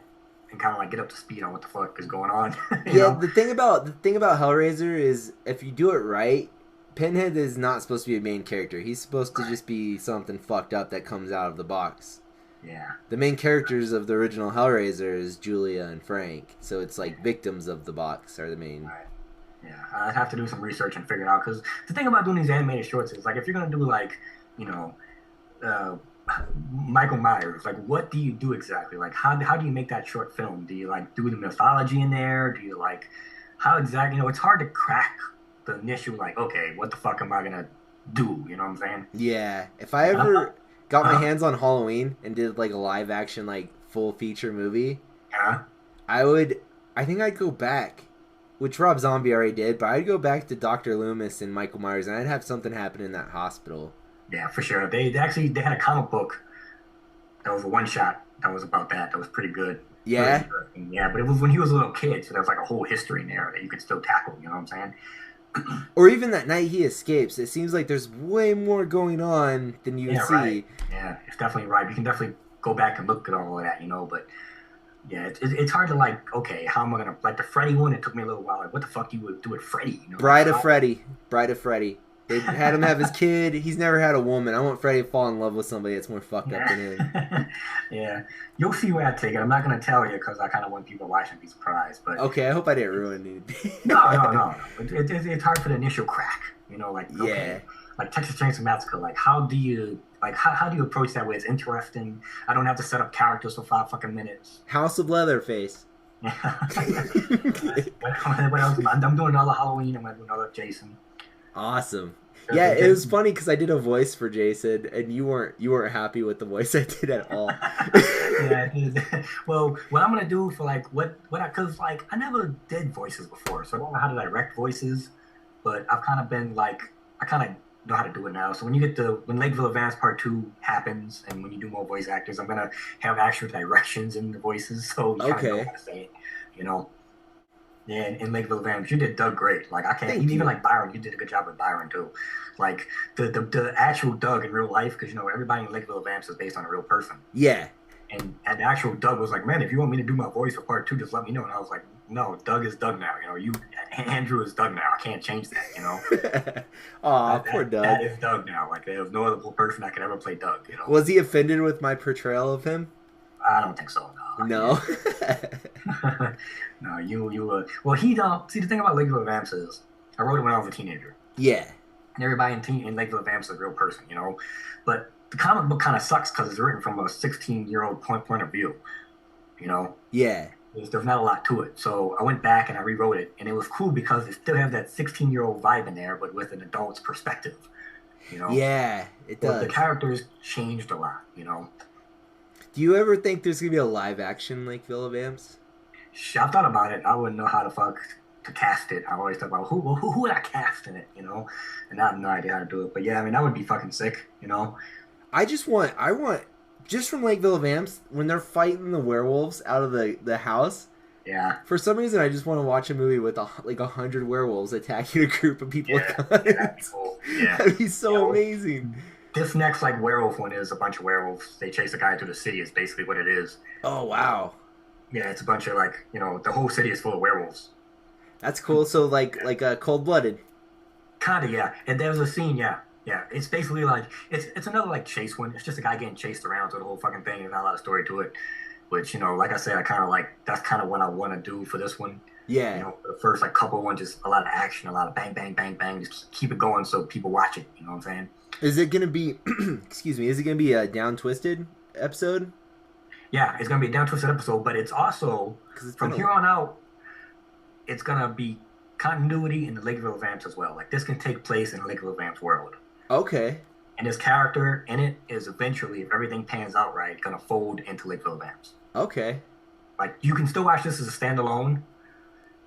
and kind of like get up to speed on what the fuck is going on. Yeah, know? the thing about Hellraiser is if you do it right, Pinhead is not supposed to be a main character. He's supposed to just be something fucked up that comes out of the box. Yeah. The main characters of the original Hellraiser is Julia and Frank, so it's like victims of the box are the main. Right. Yeah, I'd have to do some research and figure it out, because the thing about doing these animated shorts is, like, if you're gonna do, like, you know, Michael Myers, like, what do you do exactly? Like, how do you make that short film? Do you, like, do the mythology in there? Do you, like, how exactly, it's hard to crack the initial, like, okay, what the fuck am I gonna do? You know what I'm saying? Yeah, if I ever got my hands on Halloween and did, like, a live action, like, full feature movie, I think I'd go back, which Rob Zombie already did, but I'd go back to Dr. Loomis and Michael Myers, and I'd have something happen in that hospital. Yeah, for sure. They had a comic book that was a one-shot that was about that. That was pretty good. Yeah? Yeah, but it was when he was a little kid, so there was like a whole history in there that you could still tackle, you know what I'm saying? Or even that night he escapes. It seems like there's way more going on than you would see. Right. Yeah, it's definitely right. You can definitely go back and look at all of that, but... Yeah, it's hard to, like, okay, how am I going to... Like, the Freddy one, it took me a little while. Like, what the fuck do you do with Freddy? Bride of Freddy. They had him have his kid. He's never had a woman. I want Freddy to fall in love with somebody that's more fucked up than him. Yeah. You'll see where I take it. I'm not going to tell you because I kind of want people to watch and be surprised. But okay, I hope I didn't ruin it. No. It's hard for the initial crack. Like, okay. Yeah. Like, Texas Chainsaw Massacre, like, how do you approach that way? It's interesting. I don't have to set up characters for 5 fucking minutes. House of Leatherface. What else? I'm doing another Halloween. I'm going to do another Jason. Awesome. Yeah, it was funny because I did a voice for Jason, and you weren't happy with the voice I did at all. Yeah. Well, what I'm going to do for, like, because, like, I never did voices before, so I don't know how to direct voices, but I've kind of been, like, I kind of know how to do it now. So when Lakeville Advance Part 2 happens, and when you do more voice actors, I'm gonna have actual directions in the voices, so you kind of know how to say it, Yeah, in Lakeville Advance, you did Doug great. Like, I can't even like Byron, you did a good job with Byron too. Like the actual Doug in real life, because everybody in Lakeville Advance is based on a real person. Yeah. And the actual Doug was like, man, if you want me to do my voice for Part 2, just let me know. And I was like, no, Doug is Doug now. Andrew is Doug now. I can't change that. Aw, poor Doug. That is Doug now. Like, there's no other person that could ever play Doug. Was he offended with my portrayal of him? I don't think so. No. No, you. Well, he don't see the thing about Lakeville Advance is I wrote it when I was a teenager. Yeah. And everybody in Lakeville Advance is a real person, But the comic book kind of sucks because it's written from a 16-year-old point of view, Yeah. There's not a lot to it. So I went back and I rewrote it, and it was cool because it still has that 16-year-old vibe in there, but with an adult's perspective, Yeah, it does. But the characters changed a lot, Do you ever think there's going to be a live-action Lakeville Advance? I thought about it. I wouldn't know how the fuck to cast it. I always thought about who would I cast in it, And I have no idea how to do it. But yeah, I mean, that would be fucking sick, I want just from Lakeville Vamps when they're fighting the werewolves out of the house. Yeah. For some reason, I just want to watch a movie with 100 werewolves attacking a group of people with guns. Yeah, that'd be cool. Yeah. That'd be so amazing. This next werewolf one is a bunch of werewolves. They chase a guy through the city. Is basically what it is. Oh wow. Yeah, it's a bunch of the whole city is full of werewolves. That's cool. So like Cold-Blooded. Kinda, yeah. And there's a scene, yeah. Yeah, it's basically it's another chase one. It's just a guy getting chased around to the whole fucking thing. There's not a lot of story to it, which like I said, I kind of that's kind of what I want to do for this one. Yeah. For the first couple ones, just a lot of action, a lot of bang, bang, bang, bang. Just keep it going so people watch it. You know what I'm saying? Is it gonna be? Excuse me. Is it gonna be a Down Twisted episode? Yeah, it's gonna be a Down Twisted episode, but it's also from here on out, it's gonna be continuity in the Lakeville Vamps as well. This can take place in the Lakeville Vamps world. Okay. And his character in it is eventually, if everything pans out right, going to fold into Lakeville Vamps. Okay. You can still watch this as a standalone,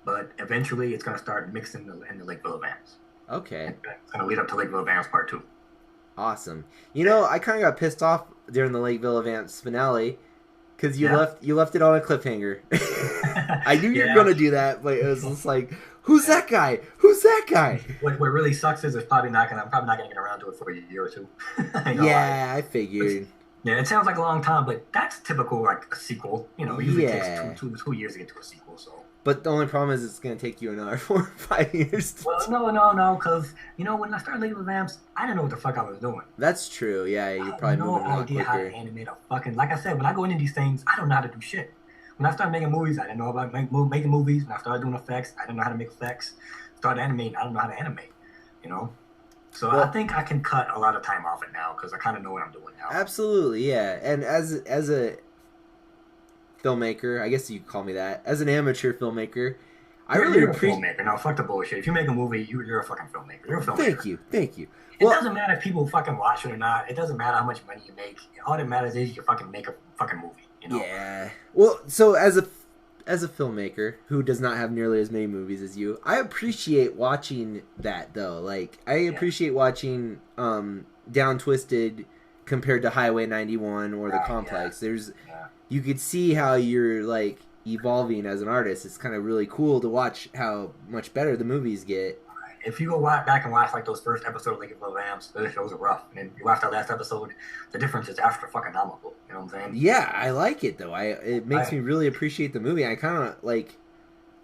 but eventually it's going to start mixing in the Lakeville Vamps. Okay. It's going to lead up to Lakeville Vamps Part 2. Awesome. I kind of got pissed off during the Lakeville Vamps finale because you left it on a cliffhanger. I knew you were going to do that, but it was just like... Who's that guy? Who's that guy? What really sucks is I'm probably not gonna get around to it for a year or two. I figured. Yeah, it sounds like a long time, but that's typical, like a sequel. You know, it usually takes two years to get to a sequel. So. But the only problem is it's going to take you another 4 or 5 years. Well, no, because when I started Lego Vamps, I didn't know what the fuck I was doing. That's true. Yeah, you're probably moving a lot quicker. How to animate a fucking, like I said, when I go into these things, I don't know how to do shit. When I started making movies, I didn't know about making movies. When I started doing effects, I didn't know how to make effects. Started animating, I don't know how to animate. So I think I can cut a lot of time off it now because I kind of know what I'm doing now. Absolutely, yeah. And as a filmmaker, I guess you could call me that. As an amateur filmmaker, I really appreciate. Filmmaker. No, fuck the bullshit. If you make a movie, you're a fucking filmmaker. You're a filmmaker. Thank you. It doesn't matter if people fucking watch it or not. It doesn't matter how much money you make. All that matters is you fucking make a fucking movie. Yeah. Well, so as a filmmaker who does not have nearly as many movies as you, I appreciate watching that though. Like I appreciate watching Down Twisted compared to Highway 91 or The Complex. You could see how you're like evolving as an artist. It's kind of really cool to watch how much better the movies get. If you go back and watch like those first episodes of Lego Vamps, those shows are rough. And then you watch that last episode, the difference is astronomical. You know what I'm saying? Yeah, I like it though. It makes me really appreciate the movie. I kind of like.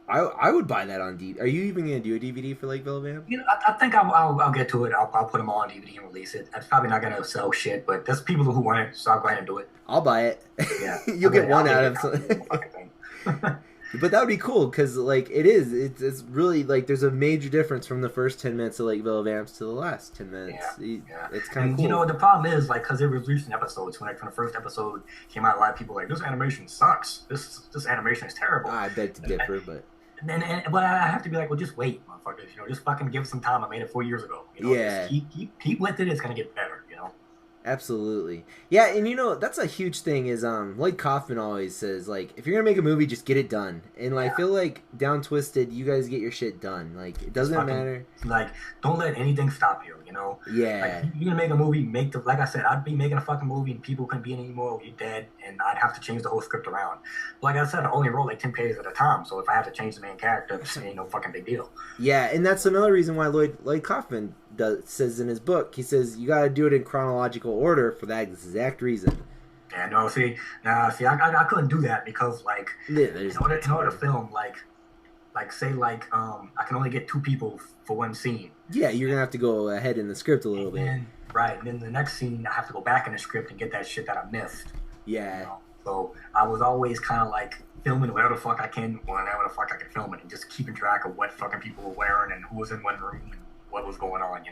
I would buy that on DVD. Are you even gonna do a DVD for Lakeville Vamp? I think I'll get to it. I'll put them all on DVD and release it. It's probably not gonna sell shit, but there's people who want it, so I'll go ahead and do it. I'll buy it. Yeah, you'll get one out of something. But that would be cool because like it's really like there's a major difference from the first 10 minutes of Lakeville Vamps to the last 10 minutes. Yeah. It's kind of cool. The problem is like because it was released in episodes. When the first episode came out, a lot of people were like this animation sucks. This animation is terrible. I beg to differ, but. But I have to be like, well, just wait, motherfuckers. Just fucking give it some time. I made it 4 years ago. Yeah. Just keep with it. It's gonna get better. Absolutely. Yeah, and that's a huge thing is Lloyd Kaufman always says like if you're gonna make a movie, just get it done. And I feel like Down Twisted, you guys get your shit done. Like it doesn't matter. Like don't let anything stop you. Yeah. Like, you're gonna make a movie. Like I said, I'd be making a fucking movie and people couldn't be in it anymore. You're dead, and I'd have to change the whole script around. But like I said, I only wrote like 10 pages at a time. So if I have to change the main character, it ain't no fucking big deal. Yeah, and that's another reason why Lloyd Kaufman says in his book, he says you got to do it in chronological order for that exact reason. Yeah, no, I couldn't do that because like in order to film say I can only get 2 people for one scene. Yeah, you're gonna have to go ahead in the script a little bit. Right, and then the next scene I have to go back in the script and get that shit that I missed. Yeah. So I was always kind of like filming whatever the fuck I can, whenever the fuck I can film it, and just keeping track of what fucking people were wearing and who was in one room and what was going on.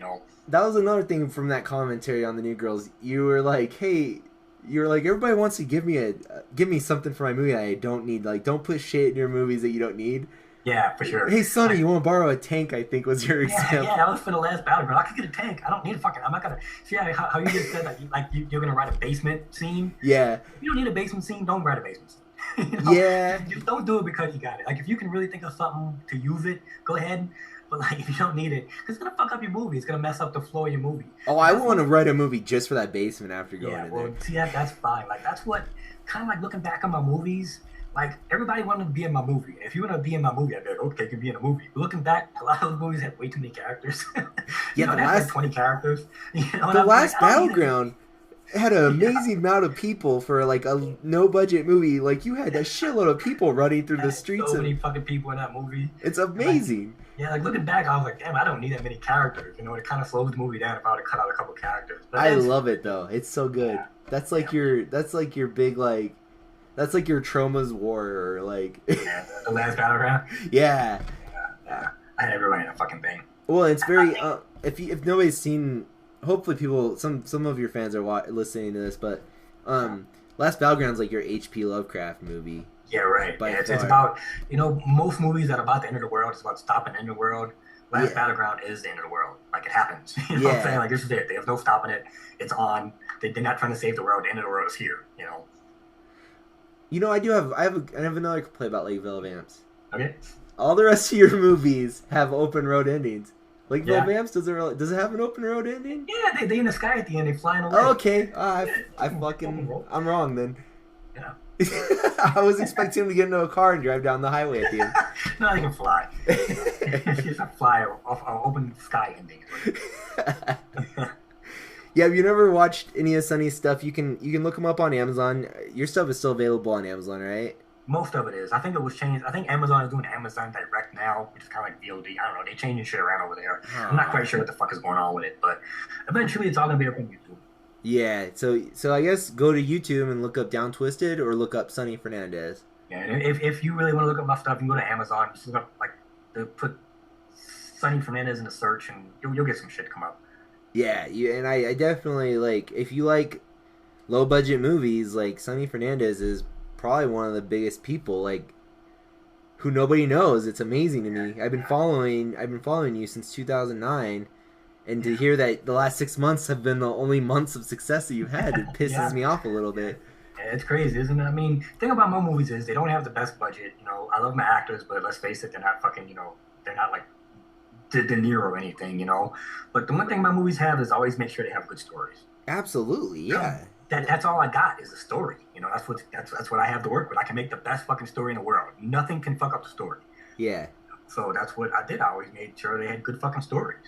That was another thing from that commentary on the New Girls. You were like, hey. You're like everybody wants to give me something for my movie I don't need. Like don't put shit in your movies that you don't need. Yeah, for sure. Hey, Sonny, you want to borrow a tank? I think was your example. Yeah, that was for the last battleground. I could get a tank. I don't need a fucking. I'm not gonna. See how you just said you're gonna write a basement scene. Yeah. If you don't need a basement scene, don't write a basement scene. Yeah. Just don't do it because you got it. Like if you can really think of something to use it, go ahead. But like if you don't need it, because it's gonna fuck up your movie. It's gonna mess up the flow of your movie. Oh, I want to write a movie just for that basement after going in there. See that's fine. Like that's what kind of like looking back on my movies. Like everybody wanted to be in my movie. If you want to be in my movie, I'd be like, okay, you can be in a movie. But looking back, a lot of those movies had way too many characters. The last 20 characters. The last Battleground had an amazing amount of people for like a no budget movie. Like you had a shitload of people running through the streets. So many fucking people in that movie. It's amazing. Like looking back, I was like, damn, I don't need that many characters. It kind of slows the movie down if I would have cut out a couple characters. But I love it though. It's so good. Yeah. That's like your big like. That's like your Trauma's War or like. The last Battleground. Yeah. I had everybody in a fucking thing. Well, it's very. If nobody's seen, hopefully people, some of your fans are listening to this, but Last Battleground's like your H.P. Lovecraft movie. Yeah, right. It's about most movies that are about the end of the world. It's about stopping the end of the world. Last Battleground is the end of the world. Like it happens. You know what I'm saying? Like this is it. There's no stopping it. It's on. They're not trying to save the world. The end of the world is here. I have another complaint about Lakeville Vamps. Okay. All the rest of your movies have open road endings. Lakeville Vamps does it have an open road ending? Yeah, they in the sky at the end. They flying away. Oh, okay. I'm wrong then. Yeah. I was expecting him to get into a car and drive down the highway at the end. No, he can fly. It's just a fly off open sky ending. Yeah, if you never watched any of Sonny's stuff, you can look him up on Amazon. Your stuff is still available on Amazon, right? Most of it is. I think it was changed. I think Amazon is doing Amazon Direct now, which is kind of like VOD. I don't know. They changing shit around over there. I'm not quite sure what the fuck is going on with it, but eventually it's all gonna be up on YouTube. Yeah. So I guess go to YouTube and look up Down Twisted or look up Sonny Fernandez. Yeah. And if you really want to look up my stuff, you can go to Amazon. Just look up put Sonny Fernandez in the search, and you'll get some shit come up. Yeah. And I definitely like if you like low budget movies, like Sonny Fernandez is probably one of the biggest people like who nobody knows. It's amazing to me. I've been following you since 2009, and to hear that the last 6 months have been the only months of success that you've had, it pisses me off a little bit. Yeah, it's crazy, isn't it? I mean, the thing about my movies is they don't have the best budget. You know, I love my actors, but let's face it, they're not fucking, they're not like De Niro or anything, But the one thing my movies have is always make sure they have good stories. Absolutely, yeah. That's all I got is a story. That's what I have to work with. I can make the best fucking story in the world. Nothing can fuck up the story. Yeah. So that's what I did. I always made sure they had good fucking stories,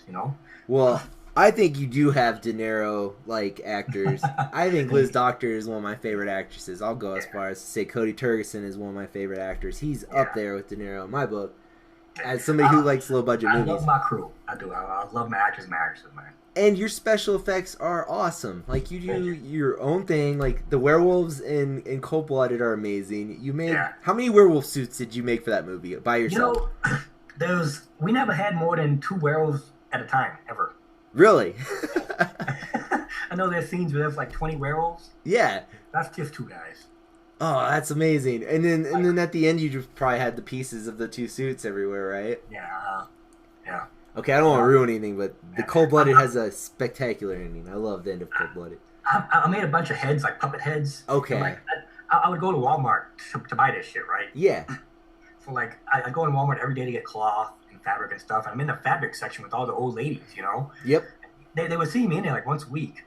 Well, I think you do have De Niro like actors. I think Liz Doctor is one of my favorite actresses. I'll go as far as to say Cody Turgison is one of my favorite actors. He's up there with De Niro in my book. As somebody who likes low budget movies. I love my crew. I do. I love my actors and my actresses, man. And your special effects are awesome. Like, you do your own thing. Like, the werewolves in Cold Blooded are amazing. You made... How many werewolf suits did you make for that movie by yourself? We never had more than 2 werewolves at a time, ever. Really? I know there's scenes where there's like 20 werewolves. Yeah. That's just 2 guys. Oh, that's amazing. And then at the end, you just probably had the pieces of the 2 suits everywhere, right? Yeah. Yeah. Okay, I don't want to ruin anything, but the Cold Blooded has a spectacular ending. I love the end of Cold Blooded. I made a bunch of heads, like puppet heads. Okay. Like, I would go to Walmart to buy this shit, right? Yeah. So like I go to Walmart every day to get cloth and fabric and stuff. And I'm in the fabric section with all the old ladies, Yep. They would see me in there like once a week.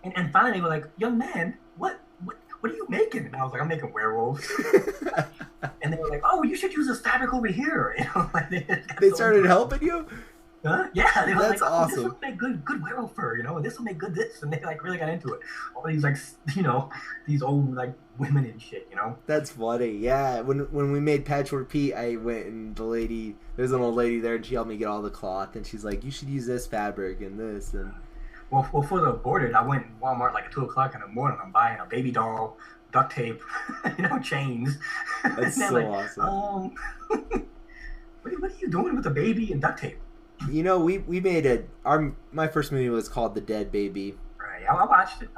And finally they were like, "Young man, what are you making?" And I was like, "I'm making werewolves." And they were like, "Oh, you should use this fabric over here." Like they started helping you? Huh? Yeah, they were That's like, awesome. This will make good werewolf fur, and this will make good this, and they like really got into it. All these like, these old like women and shit, That's funny. Yeah, when we made Patchwork Pete, I went and there's an old lady there, and she helped me get all the cloth, and she's like, "You should use this fabric and this." And well, for the boarded, I went to Walmart like at 2:00 in the morning. I'm buying a baby doll, duct tape, chains. That's so like, awesome. What are you doing with the baby and duct tape? We made my first movie was called The Dead Baby. Right, I watched it.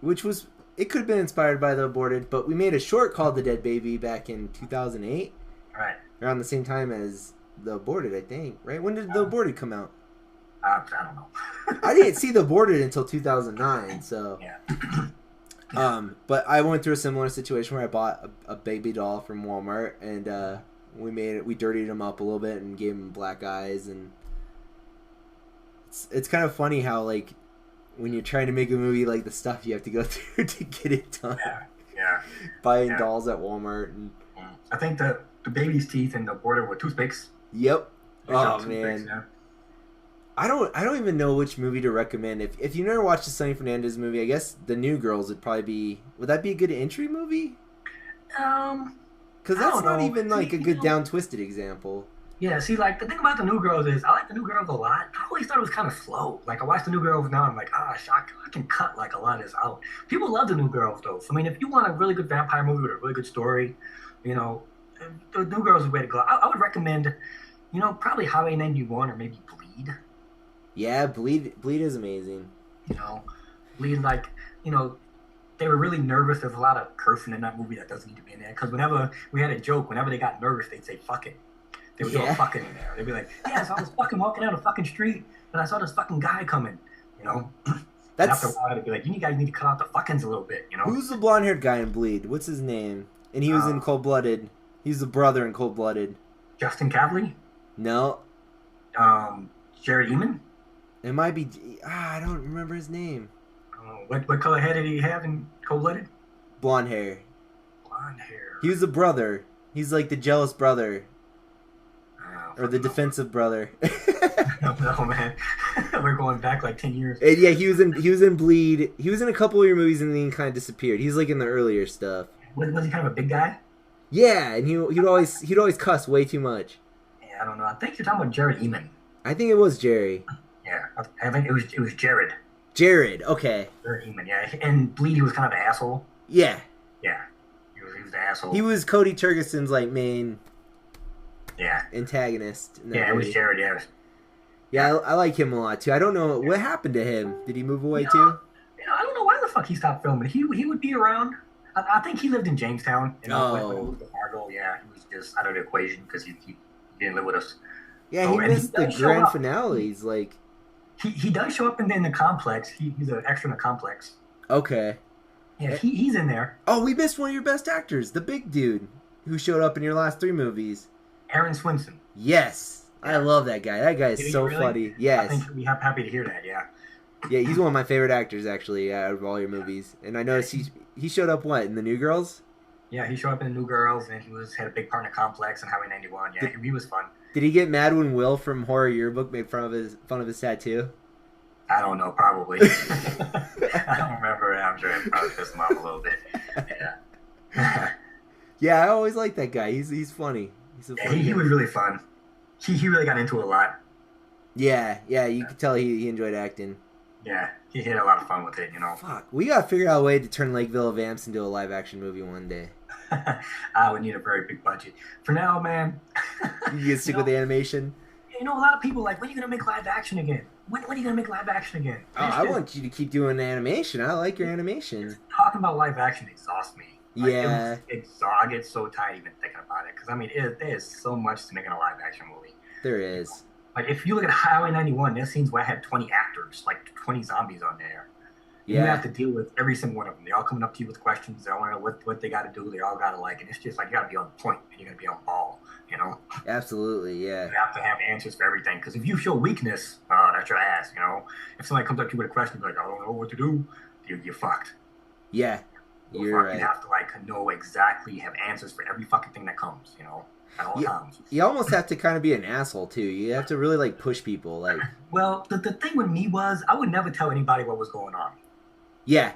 Which was, it could have been inspired by The Aborted, but we made a short called The Dead Baby back in 2008. Right. Around the same time as The Aborted, I think. Right? When did The Aborted come out? I don't know. I didn't see The Aborted until 2009, so... Yeah. But I went through a similar situation where I bought a baby doll from Walmart, and we dirtied him up a little bit and gave him black eyes, and it's kind of funny how, like, when you're trying to make a movie, like, the stuff you have to go through to get it done. Yeah. Buying dolls at Walmart. And I think the baby's teeth and the border were toothpicks. Yep. Oh, man. Yeah. I don't even know which movie to recommend. If you never watched the Sonny Fernandez movie, I guess The New Girls would probably be... Would that be a good entry movie? Because that's not even, like, a good down-twisted example. Yeah, see, like, the thing about The New Girls is, I like The New Girls a lot. I always thought it was kind of slow. Like, I watch The New Girls now, I'm like, I can cut, like, a lot of this out. People love The New Girls, though. So, I mean, if you want a really good vampire movie with a really good story, The New Girls is the way to go. I would recommend, probably Highway 91 or maybe Bleed. Yeah, Bleed is amazing. Bleed, like, they were really nervous. There's a lot of cursing in that movie that doesn't need to be in there. Because whenever we had a joke, whenever they got nervous, they'd say, "Fuck it." They would go fucking in there. They'd be like, "Yeah, so I was fucking walking down the fucking street, and I saw this fucking guy coming," That's... After a while, they'd be like, "You guys need to cut out the fuckings a little bit," Who's the blonde-haired guy in Bleed? What's his name? And he was in Cold Blooded. He's the brother in Cold Blooded. Justin Cavley? No. Jared Eamon? It might be... I don't remember his name. What color hair did he have in Cold Blooded? Blonde hair. Blonde hair. He was the brother. He's like the jealous brother. Or the defensive brother. I don't know, man. We're going back like 10 years. And yeah, he was in Bleed. He was in a couple of your movies and then he kind of disappeared. He's like in the earlier stuff. Was he kind of a big guy? Yeah, and he'd always cuss way too much. Yeah, I don't know. I think you're talking about Jared Eamon. I think it was Jerry. Yeah, I think it was Jared. Jared, okay. Jared Eamon, yeah. And Bleed, he was kind of an asshole. Yeah. Yeah, he was an asshole. He was Cody Turgeson's like main antagonist. Yeah, it was Jared. Yeah. Yeah, I like him a lot too. I don't know what happened to him. Did he move away too? I don't know why the fuck he stopped filming. He would be around. I think he lived in Jamestown. When he moved to Fargo, yeah, he was just out of the equation because he didn't live with us. Yeah, he missed the grand finales. Like he does show up in the complex. He's an extra in the complex. Okay. Yeah, he's in there. Oh, we missed one of your best actors, the big dude who showed up in your last 3 movies. Aaron Swinson. Yes, I love that guy. That guy is so funny. Yes, I think we're happy to hear that. Yeah. Yeah, he's one of my favorite actors actually out of all your movies. And I noticed he showed up in the New Girls. Yeah, he showed up in the New Girls, and he had a big part in the Complex and Highway 91. Yeah, he was fun. Did he get mad when Will from Horror Yearbook made fun of his tattoo? I don't know, probably. I don't remember. I'm sure it probably pissed him off a little bit. Yeah. Yeah, I always like that guy. He's funny. He was really fun. He really got into it a lot. Yeah, you could tell he enjoyed acting. Yeah, he had a lot of fun with it, Fuck, we gotta figure out a way to turn Lakeville of Amps into a live action movie one day. I would need a very big budget. For now, man. You can stick with the animation? A lot of people when are you gonna make live action again? When are you gonna make live action again? I want you to keep doing animation. I like your animation. Just talking about live action exhausts me. Yeah. I get so tired even thinking about it. Because, there is so much to making a live action movie. There is. If you look at Highway 91, there's scenes where I had 20 actors, 20 zombies on there. Yeah. You have to deal with every single one of them. They're all coming up to you with questions. They all want to know what they got to do. They all got to and it's just you got to be on point and you got to be on ball, Absolutely, yeah. You have to have answers for everything. Because if you show weakness, that's your ass, If somebody comes up to you with a question, like, I don't know what to do, you're fucked. Yeah, you're right. You have to, know exactly, have answers for every fucking thing that comes, at all times. You almost have to kind of be an asshole, too. You have to really, push people, Well, the thing with me was, I would never tell anybody what was going on. Yeah.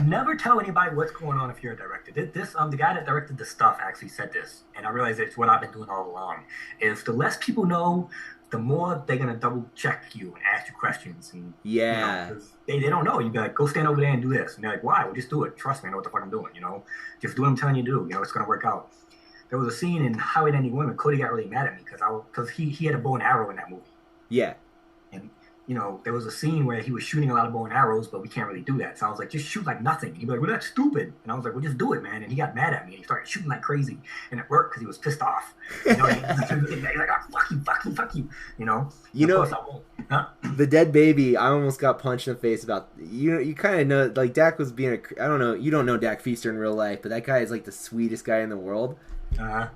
Never tell anybody what's going on if you're a director. The guy that directed the stuff actually said this, and I realized it's what I've been doing all along. Is the less people know, the more they're gonna double check you and ask you questions. And yeah, they don't know. You be like, go stand over there and do this, and they're like, why? Well, just do it. Trust me, I know what the fuck I'm doing. Just do what I'm telling you to do. It's gonna work out. There was a scene in Highway 91 where Cody got really mad at me because he had a bow and arrow in that movie. Yeah. And there was a scene where he was shooting a lot of bow and arrows, but we can't really do that. So I was like, just shoot like nothing. And he'd be like, well, that's stupid. And I was like, well, just do it, man. And he got mad at me, and he started shooting like crazy. And it worked because he was pissed off. He's like, oh, fuck you. The dead baby, I almost got punched in the face about, you kind of know, Dak was being I don't know, you don't know Dak Feaster in real life, but that guy is the sweetest guy in the world.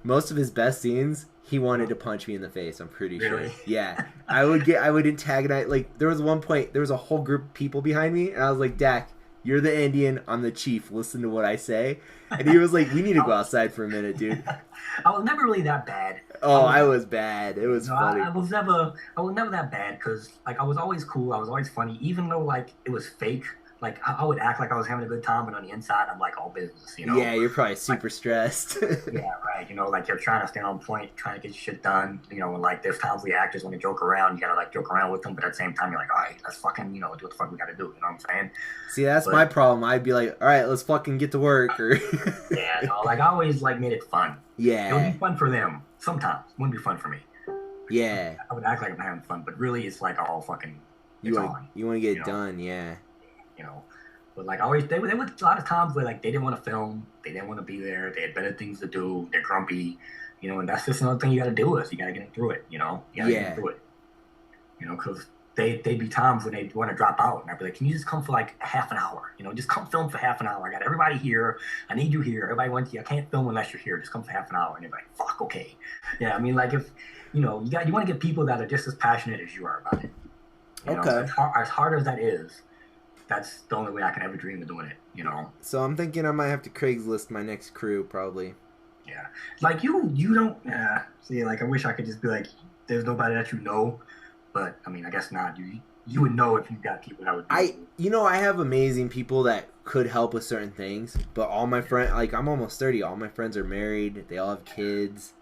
Most of his best scenes, he wanted to punch me in the face. I'm pretty sure. Yeah, I would antagonize. There was one point, there was a whole group of people behind me, and I was like, Dak, you're the Indian, I'm the chief. Listen to what I say. And he was like, we need to go outside for a minute, dude. I was never really that bad. I was bad. It was funny. I was never that bad because I was always cool. I was always funny, even though it was fake. I would act like I was having a good time, but on the inside, I'm all business, Yeah, you're probably super stressed. Yeah, right. You're trying to stay on point, trying to get shit done. There's times the actors want to joke around, you gotta joke around with them, but at the same time, you're like, all right, let's fucking, do what the fuck we gotta do. You know what I'm saying? See, that's my problem. I'd be like, all right, let's fucking get to work. Or yeah, I always made it fun. Yeah. It would be fun for them. Sometimes. It wouldn't be fun for me. Yeah. I would act like I'm having fun, but really it's all fucking, you want to get it done, yeah. But always, there was a lot of times where they didn't want to film, they didn't want to be there, they had better things to do, they're grumpy, and that's just another thing you got to deal with. You got to get through it, you got to get through it, because they'd be times when they want to drop out, and I'd be like, can you just come for half an hour, just come film for half an hour. I got everybody here, I need you here. Everybody wants you. I can't film unless you're here. Just come for half an hour. And they're like, fuck, okay. Yeah, if you want to get people that are just as passionate as you are about it. Okay. As hard as that is. That's the only way I can ever dream of doing it, So I'm thinking I might have to Craigslist my next crew, probably. Yeah. You don't, see, I wish I could just be there's nobody that But I mean, I guess not. You would know if you got people that would. I have amazing people that could help with certain things, but all my friends, like I'm almost 30, all my friends are married. They all have kids.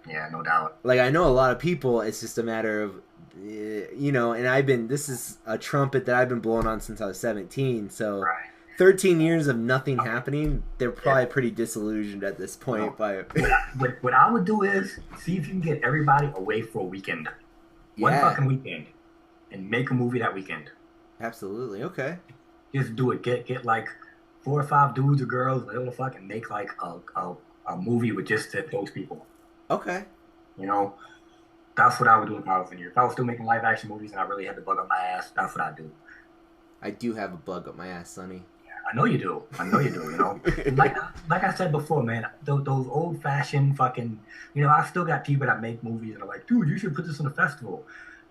Yeah, no doubt. Like I know a lot of people. It's just a matter of, and this is a trumpet that I've been blowing on since I was 17. So. Right. 13 years of nothing happening, they're probably pretty disillusioned at this point. What I would do is see if you can get everybody away for a weekend. One fucking weekend. And make a movie that weekend. Absolutely. Okay. Just do it. Get like 4 or 5 dudes or girls, whatever the fuck, and make like a movie with just those people. Okay. That's what I would do if I was in here. If I was still making live action movies and I really had the bug up my ass, that's what I'd do. I do have a bug up my ass, Sonny. I know you do. like I said before, man, those old fashioned fucking, I still got people that make movies and are like, dude, you should put this in a festival.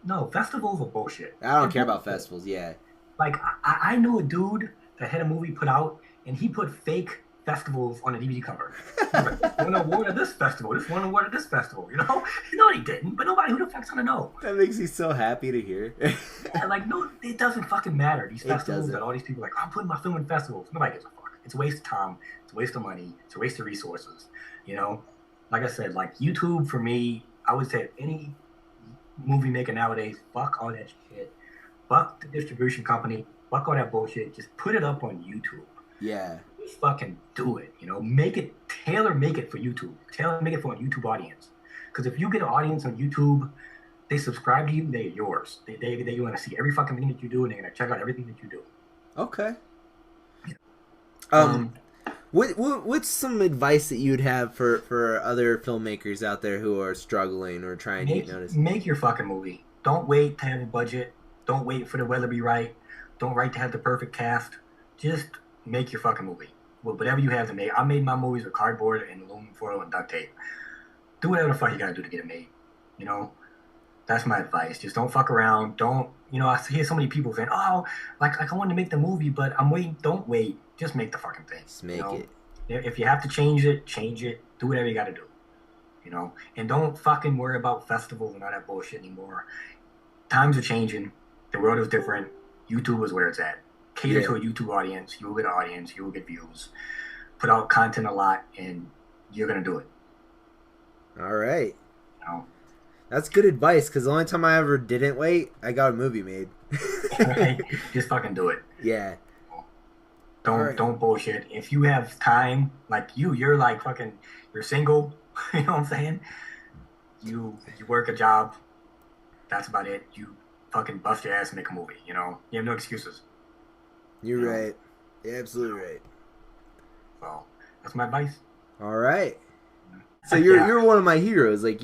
No, festivals are bullshit. I don't care about festivals, yeah. Like, I know a dude that had a movie put out and he put fake festivals on a DVD cover. Like, this won an award at this festival. This won an award at this festival. No, he didn't. But nobody, who the fuck's gonna know? That makes me so happy to hear. No, it doesn't fucking matter. These festivals that all these people are like, I'm putting my film in festivals. Nobody gives a fuck. It's a waste of time. It's a waste of money. It's a waste of resources. Like I said, like YouTube for me, I would say any movie maker nowadays, fuck all that shit. Fuck the distribution company. Fuck all that bullshit. Just put it up on YouTube. Yeah. Just fucking do it. Make it for YouTube. Make it for a YouTube audience. Because if you get an audience on YouTube, they subscribe to you, they're yours. They want to see every fucking thing that you do, and they're gonna check out everything that you do. Okay. What's some advice that you'd have for other filmmakers out there who are struggling or trying to get noticed? Make your fucking movie. Don't wait to have a budget. Don't wait for the weather to be right. Don't wait to have the perfect cast. Just make your fucking movie. Whatever you have to make. I made my movies with cardboard and aluminum foil and duct tape. Do whatever the fuck you gotta do to get it made. That's my advice. Just don't fuck around. Don't, I hear so many people saying, oh, like I wanted to make the movie, but I'm waiting. Don't wait. Just make the fucking thing. Just make it. If you have to change it, change it. Do whatever you gotta do. And don't fucking worry about festivals and all that bullshit anymore. Times are changing. The world is different. YouTube is where it's at. Cater to a YouTube audience. You will get an audience. You will get views. Put out content a lot, and you're gonna do it. All right. That's good advice, because the only time I ever didn't wait, I got a movie made. Right? Just fucking do it. Yeah. Don't bullshit. If you have time, like you're like fucking, you're single. You know what I'm saying? You work a job. That's about it. You fucking bust your ass and make a movie. You have no excuses. You're right. You're absolutely right. So that's my advice. All right. So you're one of my heroes. Like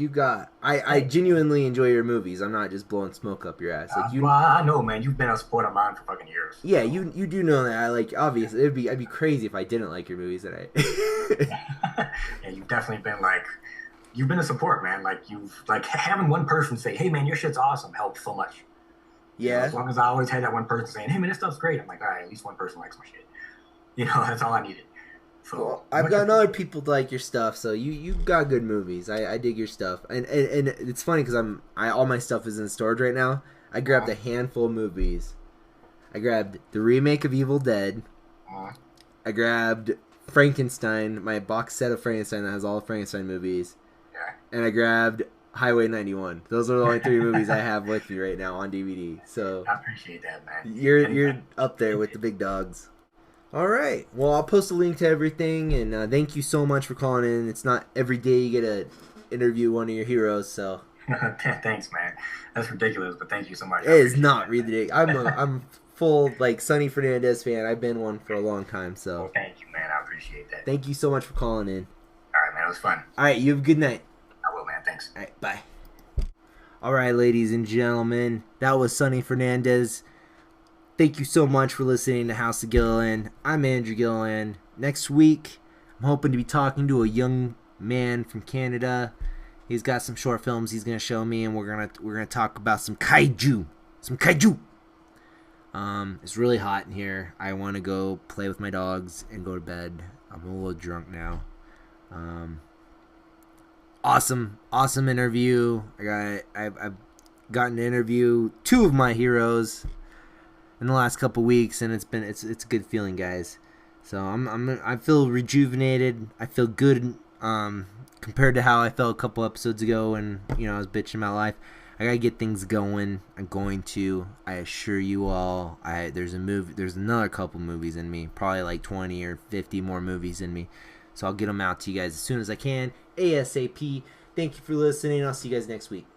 I genuinely enjoy your movies. I'm not just blowing smoke up your ass. Like I know, man. You've been a supporter of mine for fucking years. Yeah, you do know that. Obviously, I'd be crazy if I didn't like your movies. Yeah, you've definitely been you've been a support, man. Having one person say, "Hey, man, your shit's awesome," helps so much. Yeah. As long as I always had that one person saying, "Hey, man, this stuff's great," I'm like, all right, at least one person likes my shit. That's all I needed. So I've got other people to like your stuff, so you've got good movies. I dig your stuff, and it's funny because all my stuff is in storage right now. I grabbed a handful of movies. I grabbed the remake of Evil Dead. I grabbed Frankenstein, my box set of Frankenstein that has all the Frankenstein movies. Yeah. And I grabbed Highway 91. Those are the only 3 movies I have with me right now on DVD. So I appreciate that, man. You're up there with the big dogs. All right. Well, I'll post a link to everything, and thank you so much for calling in. It's not every day you get to interview one of your heroes, so. Thanks, man. That's ridiculous, but thank you so much. It is not ridiculous. I'm full Sonny Fernandez fan. I've been one for a long time, so. Well, thank you, man. I appreciate that. Thank you so much for calling in. All right, man. It was fun. All right. You have a good night. I will, man. Thanks. All right. Bye. All right, ladies and gentlemen. That was Sonny Fernandez. Thank you so much for listening to House of Gilliland. I'm Andrew Gilliland. Next week, I'm hoping to be talking to a young man from Canada. He's got some short films he's gonna show me, and we're gonna talk about some kaiju. It's really hot in here. I want to go play with my dogs and go to bed. I'm a little drunk now. Awesome interview. I've gotten to interview 2 of my heroes in the last couple weeks, and it's a good feeling, guys. So I feel rejuvenated. I feel good compared to how I felt a couple episodes ago when I was bitching about life. I gotta get things going. I'm going to. I assure you all. There's another couple movies in me. Probably like 20 or 50 more movies in me. So I'll get them out to you guys as soon as I can. ASAP. Thank you for listening. I'll see you guys next week.